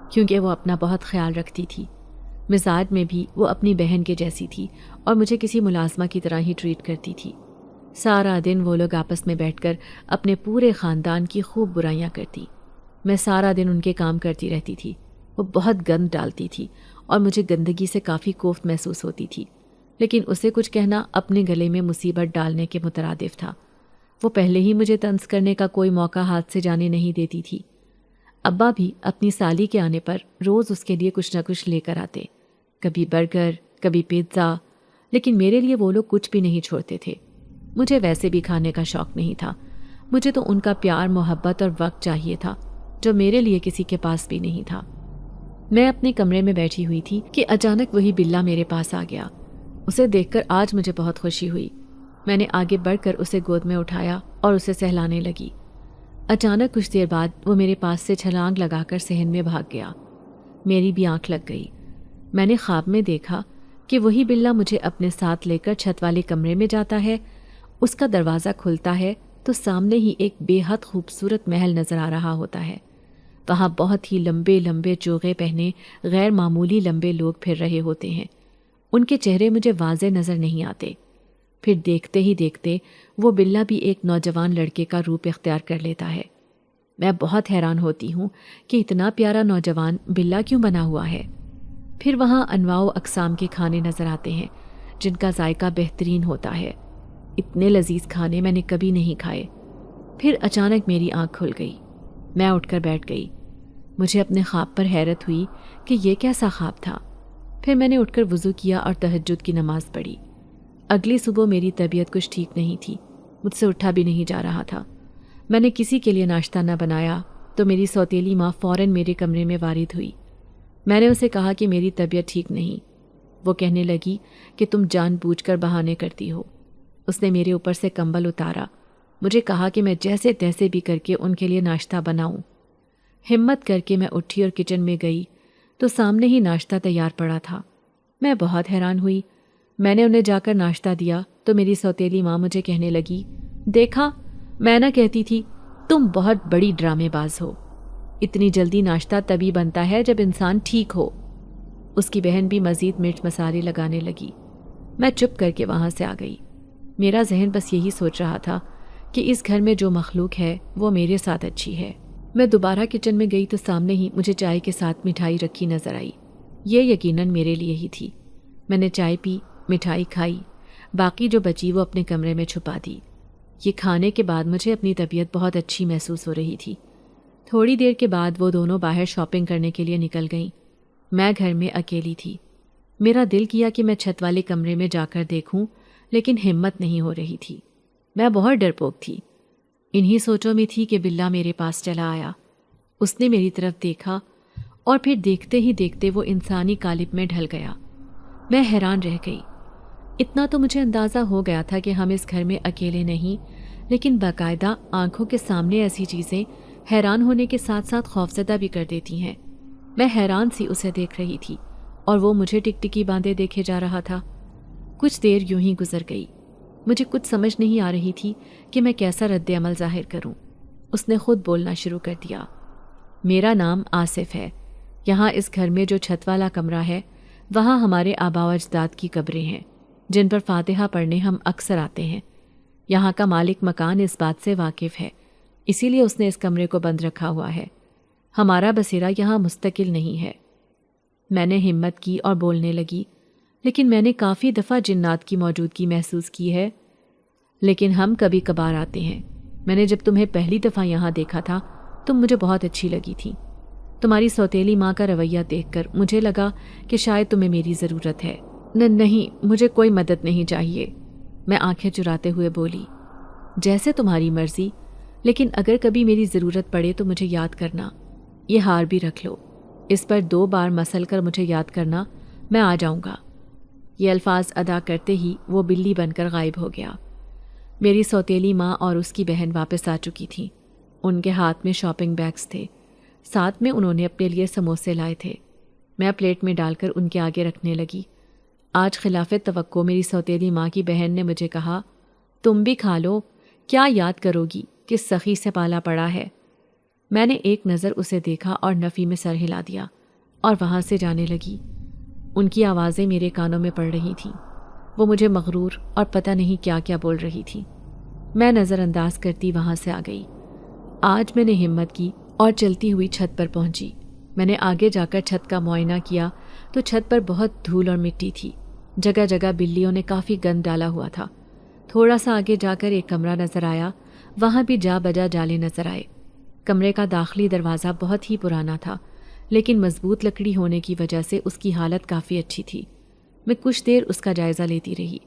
کیونکہ وہ اپنا بہت خیال رکھتی تھی۔ مزاج میں بھی وہ اپنی بہن کے جیسی تھی اور مجھے کسی ملازمہ کی طرح ہی ٹریٹ کرتی تھی۔ سارا دن وہ لوگ آپس میں بیٹھ کر اپنے پورے خاندان کی خوب برائیاں کرتی۔ میں سارا دن ان کے کام کرتی رہتی تھی۔ وہ بہت گند ڈالتی تھی اور مجھے گندگی سے کافی کوفت محسوس ہوتی تھی، لیکن اسے کچھ کہنا اپنے گلے میں مصیبت ڈالنے کے مترادف تھا۔ وہ پہلے ہی مجھے طنز کرنے کا کوئی موقع ہاتھ سے جانے نہیں دیتی تھی۔ ابا بھی اپنی سالی کے آنے پر روز اس کے لیے کچھ نہ کچھ لے کر آتے، کبھی برگر، کبھی پیزا، لیکن میرے لیے وہ لوگ کچھ بھی نہیں چھوڑتے تھے۔ مجھے ویسے بھی کھانے کا شوق نہیں تھا، مجھے تو ان کا پیار، محبت اور وقت چاہیے تھا، جو میرے لیے کسی کے پاس بھی نہیں تھا۔ میں اپنے کمرے میں بیٹھی ہوئی تھی کہ اچانک وہی بلّا میرے پاس آ گیا۔ اسے دیکھ کر آج مجھے بہت خوشی ہوئی۔ میں نے آگے بڑھ کر اسے گود میں اٹھایا اور اسے سہلانے لگی۔ اچانک کچھ دیر بعد وہ میرے پاس سے چھلانگ لگا کر صحن میں بھاگ گیا۔ میری بھی آنکھ لگ گئی۔ میں نے خواب میں دیکھا کہ وہی بلّا مجھے اپنے ساتھ لے کر چھت والے کمرے میں جاتا ہے۔ اس کا دروازہ کھلتا ہے تو سامنے ہی ایک بے حد خوبصورت محل نظر آ رہا ہوتا ہے۔ وہاں بہت ہی لمبے لمبے چوغے پہنے غیر معمولی لمبے لوگ پھر رہے ہوتے ہیں۔ ان کے چہرے مجھے واضح نظر نہیں آتے۔ پھر دیکھتے ہی دیکھتے وہ بلّا بھی ایک نوجوان لڑکے کا روپ اختیار کر لیتا ہے۔ میں بہت حیران ہوتی ہوں کہ اتنا پیارا نوجوان بلّا کیوں بنا ہوا ہے۔ پھر وہاں انواع و اقسام کے کھانے نظر آتے ہیں جن کا ذائقہ بہترین ہوتا ہے۔ اتنے لذیذ کھانے میں نے کبھی نہیں کھائے۔ پھر اچانک میری آنکھ کھل گئی۔ میں اٹھ کر بیٹھ گئی۔ مجھے اپنے خواب پر حیرت ہوئی کہ یہ کیسا خواب تھا۔ پھر میں نے اٹھ کر وضو کیا اور تہجد کی نماز پڑھی۔ اگلی صبح میری طبیعت کچھ ٹھیک نہیں تھی، مجھ سے اٹھا بھی نہیں جا رہا تھا۔ میں نے کسی کے لیے ناشتہ نہ بنایا تو میری سوتیلی ماں فوراً میرے کمرے میں وارد ہوئی۔ میں نے اسے کہا کہ میری طبیعت ٹھیک نہیں۔ وہ کہنے لگی کہ تم جان بوجھ کر بہانے کرتی ہو۔ اس نے میرے اوپر سے کمبل اتارا، مجھے کہا کہ میں جیسے تیسے بھی کر کے ان کے لیے ناشتہ بناؤں۔ ہمت کر کے میں اٹھی اور کچن میں گئی تو سامنے ہی ناشتہ تیار پڑا تھا۔ میں بہت حیران ہوئی۔ میں نے انہیں جا کر ناشتہ دیا تو میری سوتیلی ماں مجھے کہنے لگی، دیکھا میں نہ کہتی تھی تم بہت بڑی ڈرامے باز ہو۔ اتنی جلدی ناشتہ تبھی بنتا ہے جب انسان ٹھیک ہو۔ اس کی بہن بھی مزید مرچ مسالے لگانے لگی۔ میں چپ کر کے وہاں سے آ گئی۔ میرا ذہن بس یہی سوچ رہا تھا کہ اس گھر میں جو مخلوق ہے وہ میرے ساتھ اچھی ہے۔ میں دوبارہ کچن میں گئی تو سامنے ہی مجھے چائے کے ساتھ مٹھائی رکھی نظر آئی۔ یہ یقیناً میرے لیے ہی تھی۔ میں نے چائے پی، مٹھائی کھائی، باقی جو بچی وہ اپنے کمرے میں چھپا دی۔ یہ کھانے کے بعد مجھے اپنی طبیعت بہت اچھی محسوس ہو رہی تھی۔ تھوڑی دیر کے بعد وہ دونوں باہر شاپنگ کرنے کے لیے نکل گئیں۔ میں گھر میں اکیلی تھی۔ میرا دل کیا کہ میں چھت والے کمرے میں جا کر دیکھوں، لیکن ہمت نہیں ہو رہی تھی۔ میں بہت ڈرپوک تھی۔ انہی سوچوں میں تھی کہ بلّا میرے پاس چلا آیا۔ اس نے میری طرف دیکھا اور پھر دیکھتے ہی دیکھتے وہ انسانی قالب میں ڈھل گیا۔ میں حیران رہ گئی۔ اتنا تو مجھے اندازہ ہو گیا تھا کہ ہم اس گھر میں اکیلے نہیں، لیکن باقاعدہ آنکھوں کے سامنے ایسی چیزیں حیران ہونے کے ساتھ ساتھ خوفزدہ بھی کر دیتی ہیں۔ میں حیران سی اسے دیکھ رہی تھی اور وہ مجھے ٹکٹکی باندھے دیکھے جا رہا تھا۔ کچھ دیر یوں ہی گزر گئی۔ مجھے کچھ سمجھ نہیں آ رہی تھی کہ میں کیسا رد عمل ظاہر کروں۔ اس نے خود بولنا شروع کر دیا، میرا نام آصف ہے۔ یہاں اس گھر میں جو چھت والا کمرہ ہے وہاں ہمارے آباء و اجداد کی قبریں ہیں جن پر فاتحہ پڑھنے ہم اکثر آتے ہیں۔ یہاں کا مالک مکان اس بات سے واقف ہے، اسی لیے اس نے اس کمرے کو بند رکھا ہوا ہے۔ ہمارا بسیرا یہاں مستقل نہیں ہے۔ میں نے ہمت کی اور بولنے لگی، لیکن میں نے کافی دفعہ جنات کی موجودگی محسوس کی ہے، لیکن ہم کبھی کبھار آتے ہیں۔ میں نے جب تمہیں پہلی دفعہ یہاں دیکھا تھا تم مجھے بہت اچھی لگی تھی۔ تمہاری سوتیلی ماں کا رویہ دیکھ کر مجھے لگا کہ شاید تمہیں میری ضرورت ہے۔ نہیں، مجھے کوئی مدد نہیں چاہیے، میں آنکھیں چراتے ہوئے بولی۔ جیسے تمہاری مرضی، لیکن اگر کبھی میری ضرورت پڑے تو مجھے یاد کرنا۔ یہ ہار بھی رکھ لو، اس پر 2 بار مسل کر مجھے یاد کرنا، میں آ جاؤں گا۔ یہ الفاظ ادا کرتے ہی وہ بلی بن کر غائب ہو گیا۔ میری سوتیلی ماں اور اس کی بہن واپس آ چکی تھیں۔ ان کے ہاتھ میں شاپنگ بیگز تھے، ساتھ میں انہوں نے اپنے لیے سموسے لائے تھے۔ میں پلیٹ میں ڈال کر ان کے آگے رکھنے لگی۔ آج خلاف توقع میری سوتیلی ماں کی بہن نے مجھے کہا، تم بھی کھا لو، کیا یاد کرو گی، کس سخی سے پالا پڑا ہے۔ میں نے ایک نظر اسے دیکھا اور نفی میں سر ہلا دیا اور وہاں سے جانے لگی۔ ان کی آوازیں میرے کانوں میں پڑ رہی تھیں۔ وہ مجھے مغرور اور پتہ نہیں کیا کیا بول رہی تھی۔ میں نظر انداز کرتی وہاں سے آ گئی۔ آج میں نے ہمت کی اور چلتی ہوئی چھت پر پہنچی۔ میں نے آگے جا کر چھت کا معائنہ کیا تو چھت پر بہت دھول اور مٹی تھی۔ جگہ جگہ بلیوں نے کافی گند ڈالا ہوا تھا۔ تھوڑا سا آگے جا کر ایک کمرہ نظر آیا، وہاں بھی جا بجا جالے نظر آئے۔ کمرے کا داخلی دروازہ بہت ہی پرانا تھا، لیکن مضبوط لکڑی ہونے کی وجہ سے اس کی حالت کافی اچھی تھی۔ میں کچھ دیر اس کا جائزہ لیتی رہی،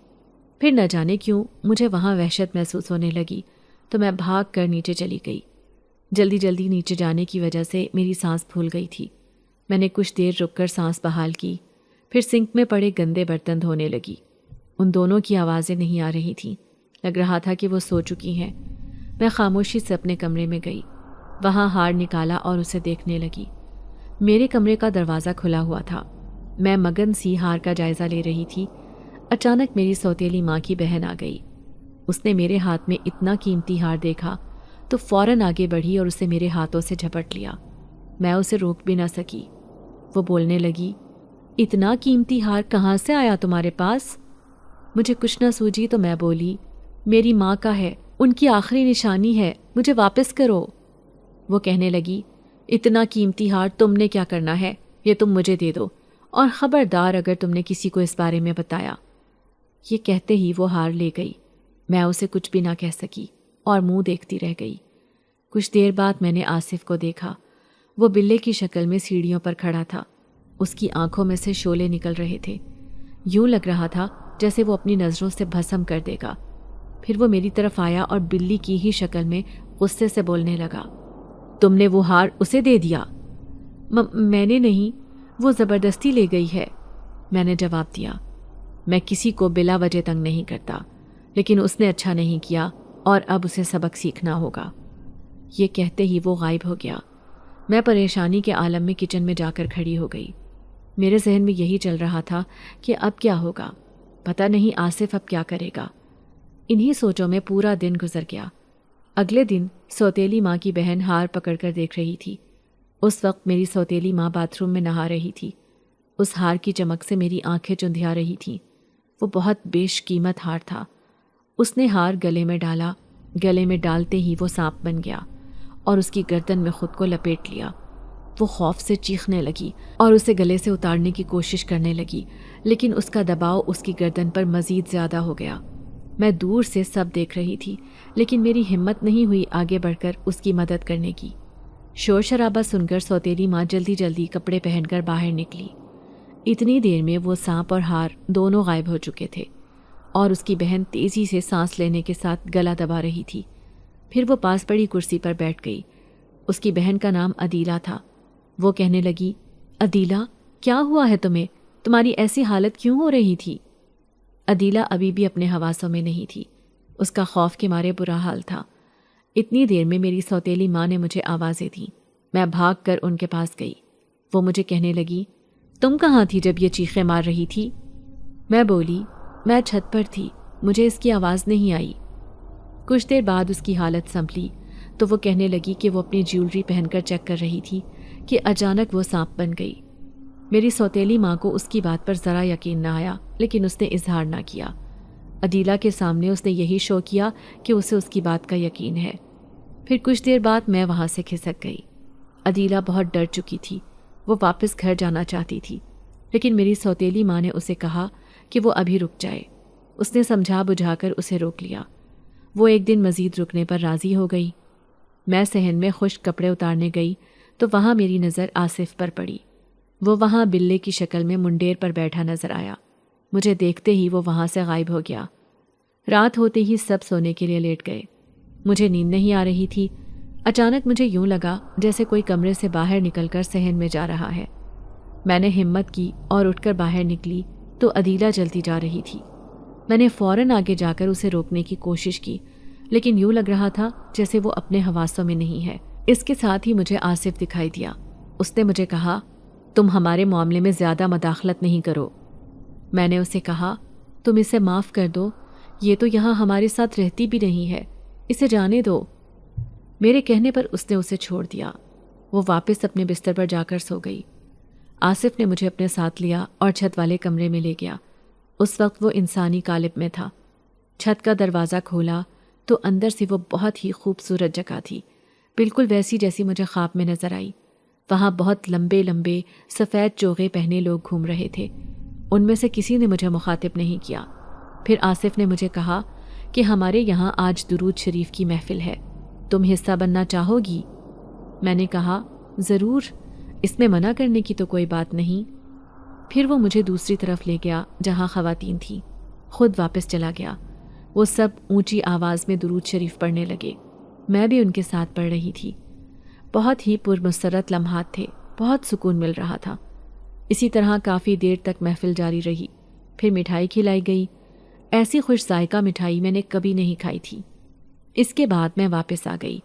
پھر نہ جانے کیوں مجھے وہاں وحشت محسوس ہونے لگی تو میں بھاگ کر نیچے چلی گئی۔ جلدی جلدی نیچے جانے کی وجہ سے میری سانس پھول گئی تھی۔ میں نے کچھ دیر رک کر سانس بحال کی، پھر سنک میں پڑے گندے برتن دھونے لگی۔ ان دونوں کی آوازیں نہیں آ رہی تھیں، لگ رہا تھا کہ وہ سو چکی ہیں۔ میں خاموشی سے اپنے کمرے میں گئی، وہاں ہار نکالا اور اسے دیکھنے لگی۔ میرے کمرے کا دروازہ کھلا ہوا تھا۔ میں مگن سی ہار کا جائزہ لے رہی تھی۔ اچانک میری سوتیلی ماں کی بہن آ گئی۔ اس نے میرے ہاتھ میں اتنا قیمتی ہار دیکھا تو فوراً آگے بڑھی اور اسے میرے ہاتھوں سے جھپٹ لیا۔ میں اسے روک بھی نہ سکی۔ وہ بولنے لگی، اتنا قیمتی ہار کہاں سے آیا تمہارے پاس؟ مجھے کچھ نہ سوجھی تو میں بولی، میری ماں کا ہے، ان کی آخری نشانی ہے، مجھے واپس کرو۔ وہ کہنے لگی، اتنا قیمتی ہار تم نے کیا کرنا ہے؟ یہ تم مجھے دے دو، اور خبردار اگر تم نے کسی کو اس بارے میں بتایا۔ یہ کہتے ہی وہ ہار لے گئی۔ میں اسے کچھ بھی نہ کہہ سکی اور منہ دیکھتی رہ گئی۔ کچھ دیر بعد میں نے آصف کو دیکھا۔ وہ بلے کی شکل میں سیڑھیوں پر کھڑا تھا۔ اس کی آنکھوں میں سے شعلے نکل رہے تھے۔ یوں لگ رہا تھا جیسے وہ اپنی نظروں سے بھسم کر دے گا۔ پھر وہ میری طرف آیا اور بلی کی ہی شکل میں غصے سے بولنے لگا، تم نے وہ ہار اسے دے دیا؟ میں نے نہیں، وہ زبردستی لے گئی ہے، میں نے جواب دیا۔ میں کسی کو بلا وجہ تنگ نہیں کرتا، لیکن اس نے اچھا نہیں کیا اور اب اسے سبق سیکھنا ہوگا۔ یہ کہتے ہی وہ غائب ہو گیا۔ میں پریشانی کے عالم میں کچن میں جا کر کھڑی ہو گئی۔ میرے ذہن میں یہی چل رہا تھا کہ اب کیا ہوگا، پتہ نہیں آصف اب کیا کرے گا۔ انہی سوچوں میں پورا دن گزر گیا۔ اگلے دن سوتیلی ماں کی بہن ہار پکڑ کر دیکھ رہی تھی۔ اس وقت میری سوتیلی ماں باتھ روم میں نہا رہی تھی۔ اس ہار کی چمک سے میری آنکھیں چندھیا رہی تھیں۔ وہ بہت بیش قیمت ہار تھا۔ اس نے ہار گلے میں ڈالا۔ گلے میں ڈالتے ہی وہ سانپ بن گیا اور اس کی گردن میں خود کو لپیٹ لیا۔ وہ خوف سے چیخنے لگی اور اسے گلے سے اتارنے کی کوشش کرنے لگی، لیکن اس کا دباؤ اس کی گردن پر مزید زیادہ ہو گیا۔ میں دور سے سب دیکھ رہی تھی، لیکن میری ہمت نہیں ہوئی آگے بڑھ کر اس کی مدد کرنے کی۔ شور شرابہ سن کر سوتیلی ماں جلدی جلدی کپڑے پہن کر باہر نکلی۔ اتنی دیر میں وہ سانپ اور ہار دونوں غائب ہو چکے تھے، اور اس کی بہن تیزی سے سانس لینے کے ساتھ گلا دبا رہی تھی۔ پھر وہ پاس پڑی کرسی پر بیٹھ گئی۔ اس کی بہن کا نام عدیلہ تھا۔ وہ کہنے لگی، عدیلہ کیا ہوا ہے تمہیں؟ تمہاری ایسی حالت کیوں ہو رہی تھی؟ عدیلہ ابھی بھی اپنے حواسوں میں نہیں تھی۔ اس کا خوف کے مارے برا حال تھا۔ اتنی دیر میں میری سوتیلی ماں نے مجھے آوازیں دیں۔ میں بھاگ کر ان کے پاس گئی۔ وہ مجھے کہنے لگی، تم کہاں تھی جب یہ چیخیں مار رہی تھی؟ میں بولی، میں چھت پر تھی، مجھے اس کی آواز نہیں آئی۔ کچھ دیر بعد اس کی حالت سنبھلی تو وہ کہنے لگی کہ وہ اپنی جیولری پہن کر چیک کر رہی تھی کہ اچانک وہ سانپ بن گئی۔ میری سوتیلی ماں کو اس کی بات پر ذرا یقین نہ آیا، لیکن اس نے اظہار نہ کیا۔ عدیلہ کے سامنے اس نے یہی شو کیا کہ اسے اس کی بات کا یقین ہے۔ پھر کچھ دیر بعد میں وہاں سے کھسک گئی۔ عدیلہ بہت ڈر چکی تھی۔ وہ واپس گھر جانا چاہتی تھی، لیکن میری سوتیلی ماں نے اسے کہا کہ وہ ابھی رک جائے۔ اس نے سمجھا بجھا کر اسے روک لیا۔ وہ ایک دن مزید رکنے پر راضی ہو گئی۔ میں صحن میں خشک کپڑے اتارنے گئی تو وہاں میری نظر آصف پر پڑی۔ وہ وہاں بلے کی شکل میں منڈیر پر بیٹھا نظر آیا۔ مجھے دیکھتے ہی وہ وہاں سے غائب ہو گیا۔ رات ہوتے ہی سب سونے کے لیے لیٹ گئے۔ مجھے نیند نہیں آ رہی تھی۔ اچانک مجھے یوں لگا جیسے کوئی کمرے سے باہر نکل کر صحن میں جا رہا ہے۔ میں نے ہمت کی اور اٹھ کر باہر نکلی تو عدیلہ جلتی جا رہی تھی۔ میں نے فوراً آگے جا کر اسے روکنے کی کوشش کی، لیکن یوں لگ رہا تھا جیسے وہ اپنے حواسوں میں نہیں ہے۔ اس کے ساتھ ہی مجھے آصف دکھائی دیا۔ اس نے مجھے کہا، تم ہمارے معاملے میں زیادہ مداخلت نہیں کرو۔ میں نے اسے کہا، تم اسے معاف کر دو، یہ تو یہاں ہمارے ساتھ رہتی بھی نہیں ہے، اسے جانے دو۔ میرے کہنے پر اس نے اسے چھوڑ دیا۔ وہ واپس اپنے بستر پر جا کر سو گئی۔ آصف نے مجھے اپنے ساتھ لیا اور چھت والے کمرے میں لے گیا۔ اس وقت وہ انسانی قالب میں تھا۔ چھت کا دروازہ کھولا تو اندر سے وہ بہت ہی خوبصورت جگہ تھی، بالکل ویسی جیسی مجھے خواب میں نظر آئی۔ وہاں بہت لمبے لمبے سفید چوغے پہنے لوگ گھوم رہے تھے۔ ان میں سے کسی نے مجھے مخاطب نہیں کیا۔ پھر آصف نے مجھے کہا کہ ہمارے یہاں آج درود شریف کی محفل ہے، تم حصہ بننا چاہو گی؟ میں نے کہا، ضرور، اس میں منع کرنے کی تو کوئی بات نہیں۔ پھر وہ مجھے دوسری طرف لے گیا جہاں خواتین تھیں، خود واپس چلا گیا۔ وہ سب اونچی آواز میں درود شریف پڑھنے لگے۔ میں بھی ان کے ساتھ پڑھ رہی تھی۔ بہت ہی پرمسرت لمحات تھے، بہت سکون مل رہا تھا۔ اسی طرح کافی دیر تک محفل جاری رہی۔ پھر مٹھائی کھلائی گئی۔ ایسی خوش ذائقہ مٹھائی میں نے کبھی نہیں کھائی تھی۔ اس کے بعد میں واپس آ گئی۔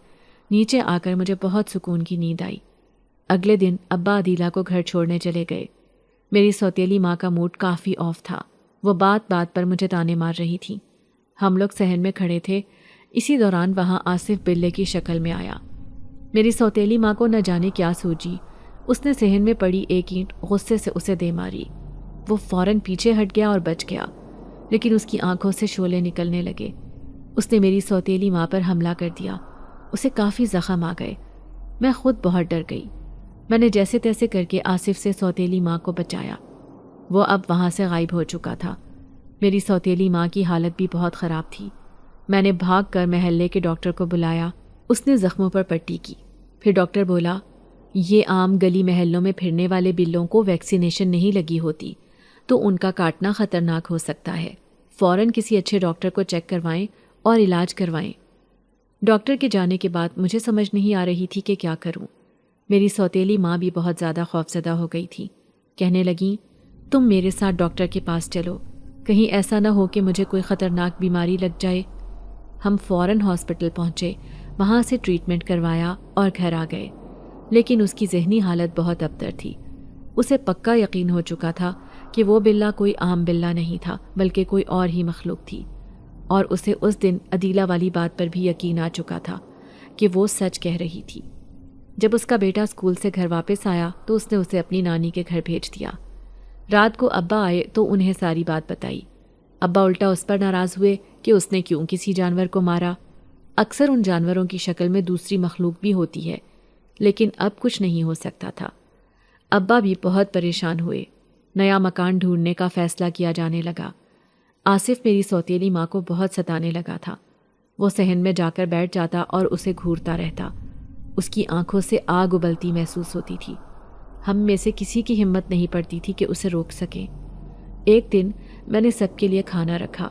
نیچے آ کر مجھے بہت سکون کی نیند آئی۔ اگلے دن ابا عدیلہ کو گھر چھوڑنے چلے گئے۔ میری سوتیلی ماں کا موڈ کافی آف تھا۔ وہ بات بات پر مجھے تانے مار رہی تھی۔ ہم لوگ صحن میں کھڑے تھے، اسی دوران وہاں آصف بلے کی شکل میں آیا۔ میری سوتیلی ماں کو نہ جانے کیا سوجی، اس نے صحن میں پڑی ایک اینٹ غصے سے اسے دے ماری۔ وہ فوراً پیچھے ہٹ گیا اور بچ گیا، لیکن اس کی آنکھوں سے شعلے نکلنے لگے۔ اس نے میری سوتیلی ماں پر حملہ کر دیا۔ اسے کافی زخم آ گئے۔ میں خود بہت ڈر گئی۔ میں نے جیسے تیسے کر کے آصف سے سوتیلی ماں کو بچایا۔ وہ اب وہاں سے غائب ہو چکا تھا۔ میری سوتیلی ماں کی حالت بھی بہت خراب تھی۔ میں نے بھاگ کر محلے کے ڈاکٹر کو بلایا۔ اس نے زخموں پر پٹی کی۔ پھر ڈاکٹر بولا، یہ عام گلی محلوں میں پھرنے والے بلوں کو ویکسینیشن نہیں لگی ہوتی، تو ان کا کاٹنا خطرناک ہو سکتا ہے۔ فوراً کسی اچھے ڈاکٹر کو چیک کروائیں اور علاج کروائیں۔ ڈاکٹر کے جانے کے بعد مجھے سمجھ نہیں آ رہی تھی کہ کیا کروں۔ میری سوتیلی ماں بھی بہت زیادہ خوفزدہ ہو گئی تھی۔ کہنے لگیں، تم میرے ساتھ ڈاکٹر کے پاس چلو، کہیں ایسا نہ ہو کہ مجھے کوئی خطرناک بیماری لگ جائے۔ ہم فوراً ہاسپٹل پہنچے، وہاں سے ٹریٹمنٹ کروایا اور گھر آ گئے۔ لیکن اس کی ذہنی حالت بہت ابتر تھی۔ اسے پکا یقین ہو چکا تھا کہ وہ بلہ کوئی عام بلہ نہیں تھا، بلکہ کوئی اور ہی مخلوق تھی، اور اسے اس دن عدیلہ والی بات پر بھی یقین آ چکا تھا کہ وہ سچ کہہ رہی تھی۔ جب اس کا بیٹا اسکول سے گھر واپس آیا تو اس نے اسے اپنی نانی کے گھر بھیج دیا۔ رات کو ابا آئے تو انہیں ساری بات بتائی۔ ابا الٹا اس پر ناراض ہوئے کہ اس نے کیوں کسی جانور کو مارا۔ اکثر ان جانوروں کی شکل میں دوسری مخلوق بھی ہوتی ہے، لیکن اب کچھ نہیں ہو سکتا تھا۔ ابا بھی بہت پریشان ہوئے۔ نیا مکان ڈھونڈنے کا فیصلہ کیا جانے لگا۔ آصف میری سوتیلی ماں کو بہت ستانے لگا تھا۔ وہ صحن میں جا کر بیٹھ جاتا اور اسے گھورتا رہتا۔ اس کی آنکھوں سے آگ ابلتی محسوس ہوتی تھی۔ ہم میں سے کسی کی ہمت نہیں پڑتی تھی کہ اسے روک سکیں۔ ایک دن میں نے سب کے لیے کھانا رکھا۔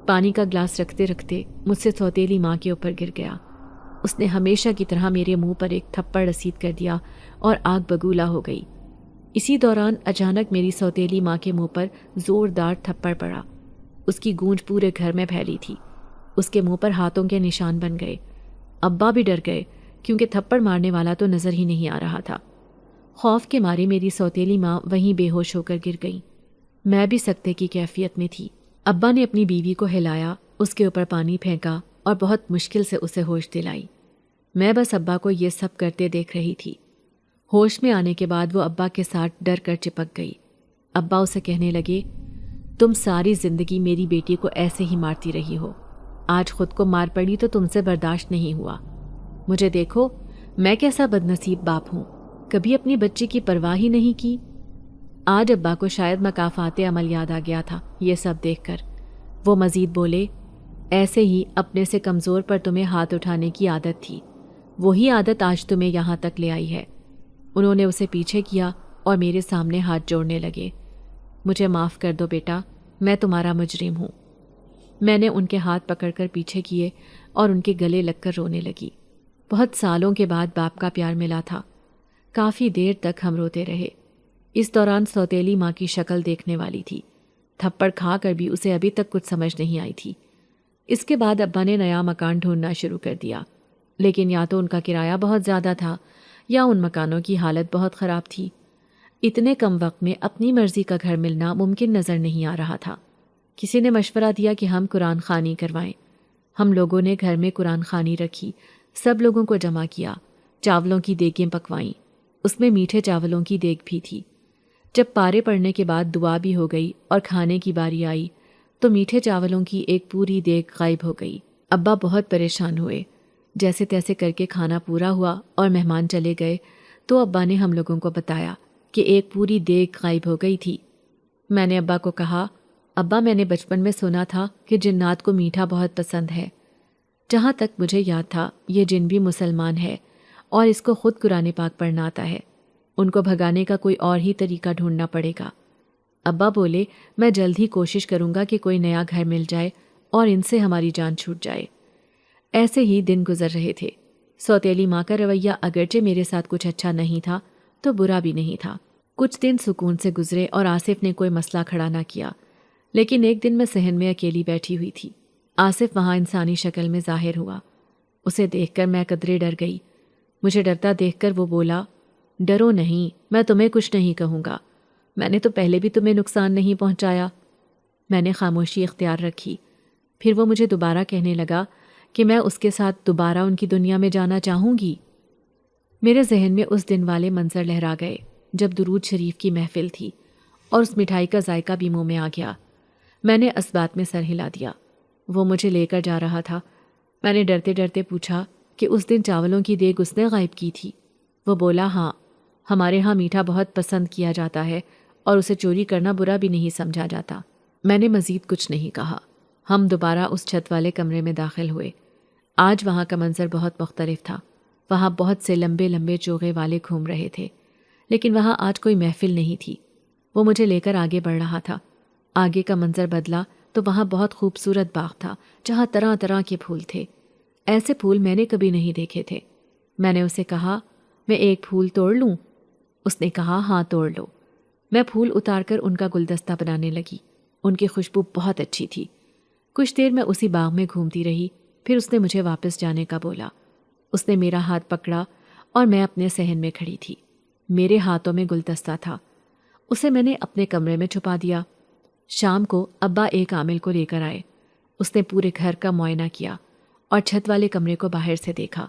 پانی کا گلاس رکھتے رکھتے مجھ سے سوتیلی ماں کے اوپر گر گیا۔ اس نے ہمیشہ کی طرح میرے منہ پر ایک تھپڑ رسید کر دیا اور آگ بگولا ہو گئی۔ اسی دوران اچانک میری سوتیلی ماں کے منہ پر زوردار تھپڑ پڑا۔ اس کی گونج پورے گھر میں پھیلی تھی۔ اس کے منہ پر ہاتھوں کے نشان بن گئے۔ ابا بھی ڈر گئے کیونکہ تھپڑ مارنے والا تو نظر ہی نہیں آ رہا تھا۔ خوف کے مارے میری سوتیلی ماں وہیں بے ہوش ہو کر گر گئی۔ میں بھی سکتے کی کیفیت میں تھی۔ ابا نے اپنی بیوی کو ہلایا، اس کے اوپر پانی پھینکا اور بہت مشکل سے اسے ہوش دلائی۔ میں بس ابا کو یہ سب کرتے دیکھ رہی تھی۔ ہوش میں آنے کے بعد وہ ابا کے ساتھ ڈر کر چپک گئی۔ ابا اسے کہنے لگے، تم ساری زندگی میری بیٹی کو ایسے ہی مارتی رہی ہو، آج خود کو مار پڑی تو تم سے برداشت نہیں ہوا۔ مجھے دیکھو، میں کیسا بد نصیب باپ ہوں، کبھی اپنی بچی کی پرواہ ہی نہیں کی۔ آج ابا کو شاید مکافات عمل یاد آ گیا تھا یہ سب دیکھ کر۔ وہ مزید بولے، ایسے ہی اپنے سے کمزور پر تمہیں ہاتھ اٹھانے کی عادت تھی، وہی عادت آج تمہیں یہاں تک لے آئی ہے۔ انہوں نے اسے پیچھے کیا اور میرے سامنے ہاتھ جوڑنے لگے۔ مجھے معاف کر دو بیٹا، میں تمہارا مجرم ہوں۔ میں نے ان کے ہاتھ پکڑ کر پیچھے کیے اور ان کے گلے لگ کر رونے لگی۔ بہت سالوں کے بعد باپ کا پیار ملا تھا۔ کافی دیر تک ہم روتے رہے۔ اس دوران سوتیلی ماں کی شکل دیکھنے والی تھی۔ تھپڑ کھا کر بھی اسے ابھی تک کچھ سمجھ نہیں آئی تھی۔ اس کے بعد ابا نے نیا مکان ڈھونڈنا شروع کر دیا، لیکن یا تو ان کا کرایہ بہت زیادہ تھا یا ان مکانوں کی حالت بہت خراب تھی۔ اتنے کم وقت میں اپنی مرضی کا گھر ملنا ممکن نظر نہیں آ رہا تھا۔ کسی نے مشورہ دیا کہ ہم قرآن خوانی کروائیں۔ ہم لوگوں نے گھر میں قرآن خوانی رکھی، سب لوگوں کو جمع کیا، چاولوں کی دیگیں پکوائیں، اس میں میٹھے چاولوں کی دیگ بھی تھی۔ جب پارے پڑنے کے بعد دعا بھی ہو گئی اور کھانے کی باری آئی تو میٹھے چاولوں کی ایک پوری دیگ غائب ہو گئی۔ ابا بہت پریشان ہوئے۔ جیسے تیسے کر کے کھانا پورا ہوا اور مہمان چلے گئے تو ابا نے ہم لوگوں کو بتایا کہ ایک پوری دیگ غائب ہو گئی تھی۔ میں نے ابا کو کہا، ابا میں نے بچپن میں سنا تھا کہ جنات کو میٹھا بہت پسند ہے۔ جہاں تک مجھے یاد تھا یہ جن بھی مسلمان ہے اور اس کو خود قرآن پاک پڑھنا آتا ہے، ان کو بھگانے کا کوئی اور ہی طریقہ ڈھونڈنا پڑے گا۔ ابا بولے، میں جلد ہی کوشش کروں گا کہ کوئی نیا گھر مل جائے اور ان سے ہماری جان چھوٹ جائے۔ ایسے ہی دن گزر رہے تھے۔ سوتیلی ماں کا رویہ اگرچہ میرے ساتھ کچھ اچھا نہیں تھا تو برا بھی نہیں تھا۔ کچھ دن سکون سے گزرے اور آصف نے کوئی مسئلہ کھڑا نہ کیا، لیکن ایک دن میں صحن میں اکیلی بیٹھی ہوئی تھی۔ آصف وہاں انسانی شکل میں ظاہر ہوا۔ اسے دیکھ کر میں قدرے ڈر گئی۔ مجھے ڈرتا دیکھ کر وہ بولا، ڈرو نہیں، میں تمہیں کچھ نہیں کہوں گا، میں نے تو پہلے بھی تمہیں نقصان نہیں پہنچایا۔ میں نے خاموشی اختیار رکھی۔ پھر وہ مجھے دوبارہ کہنے لگا کہ میں اس کے ساتھ دوبارہ ان کی دنیا میں جانا چاہوں گی۔ میرے ذہن میں اس دن والے منظر لہرا گئے جب درود شریف کی محفل تھی اور اس مٹھائی کا ذائقہ بھی منہ میں آ گیا۔ میں نے اسبات میں سر ہلا دیا۔ وہ مجھے لے کر جا رہا تھا۔ میں نے ڈرتے ڈرتے پوچھا کہ اس دن چاولوں کی دیگ اس نے غائب کی تھی؟ وہ بولا، ہاں، ہمارے ہاں میٹھا بہت پسند کیا جاتا ہے اور اسے چوری کرنا برا بھی نہیں سمجھا جاتا۔ میں نے مزید کچھ نہیں کہا۔ ہم دوبارہ اس چھت والے کمرے میں داخل ہوئے۔ آج وہاں کا منظر بہت مختلف تھا۔ وہاں بہت سے لمبے لمبے چوغے والے گھوم رہے تھے، لیکن وہاں آج کوئی محفل نہیں تھی۔ وہ مجھے لے کر آگے بڑھ رہا تھا۔ آگے کا منظر بدلا تو وہاں بہت خوبصورت باغ تھا جہاں طرح طرح کے پھول تھے۔ ایسے پھول میں نے کبھی نہیں دیکھے تھے۔ میں نے اسے کہا، میں ایک پھول توڑ لوں؟ اس نے کہا، ہاں توڑ لو۔ میں پھول اتار کر ان کا گلدستہ بنانے لگی۔ ان کی خوشبو بہت اچھی تھی۔ کچھ دیر میں اسی باغ میں گھومتی رہی، پھر اس نے مجھے واپس جانے کا بولا۔ اس نے میرا ہاتھ پکڑا اور میں اپنے صحن میں کھڑی تھی۔ میرے ہاتھوں میں گلدستہ تھا۔ اسے میں نے اپنے کمرے میں چھپا دیا۔ شام کو ابا ایک عامل کو لے کر آئے۔ اس نے پورے گھر کا معائنہ کیا اور چھت والے کمرے کو باہر سے دیکھا۔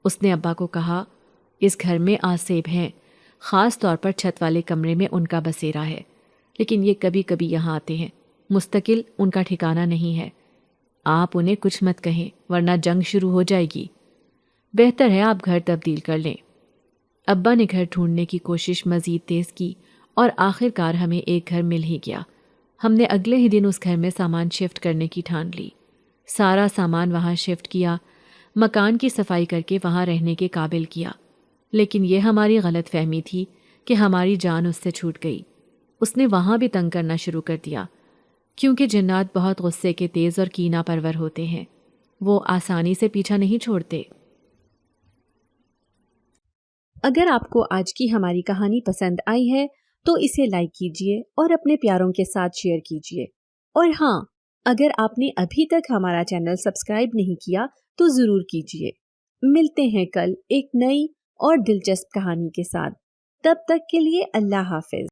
اس نے ابا کو کہا، اس گھر میں آسیب ہیں، خاص طور پر چھت والے کمرے میں ان کا بسیرا ہے، لیکن یہ کبھی کبھی یہاں آتے ہیں، مستقل ان کا ٹھکانہ نہیں ہے۔ آپ انہیں کچھ مت کہیں ورنہ جنگ شروع ہو جائے گی۔ بہتر ہے آپ گھر تبدیل کر لیں۔ ابا نے گھر ڈھونڈنے کی کوشش مزید تیز کی اور آخر کار ہمیں ایک گھر مل ہی گیا۔ ہم نے اگلے ہی دن اس گھر میں سامان شفٹ کرنے کی ٹھان لی۔ سارا سامان وہاں شفٹ کیا، مکان کی صفائی کر کے وہاں رہنے کے قابل کیا۔ لیکن یہ ہماری غلط فہمی تھی کہ ہماری جان اس سے چھوٹ گئی۔ اس نے وہاں بھی تنگ کرنا شروع کر دیا، کیونکہ جنات بہت غصے کے تیز اور کینہ پرور ہوتے ہیں۔ وہ آسانی سے پیچھا نہیں چھوڑتے۔ اگر آپ کو آج کی ہماری کہانی پسند آئی ہے تو اسے لائک کیجیے اور اپنے پیاروں کے ساتھ شیئر کیجیے۔ اور ہاں، اگر آپ نے ابھی تک ہمارا چینل سبسکرائب نہیں کیا تو ضرور کیجیے۔ ملتے ہیں کل ایک نئی اور دلچسپ کہانی کے ساتھ۔ تب تک کے لیے اللہ حافظ۔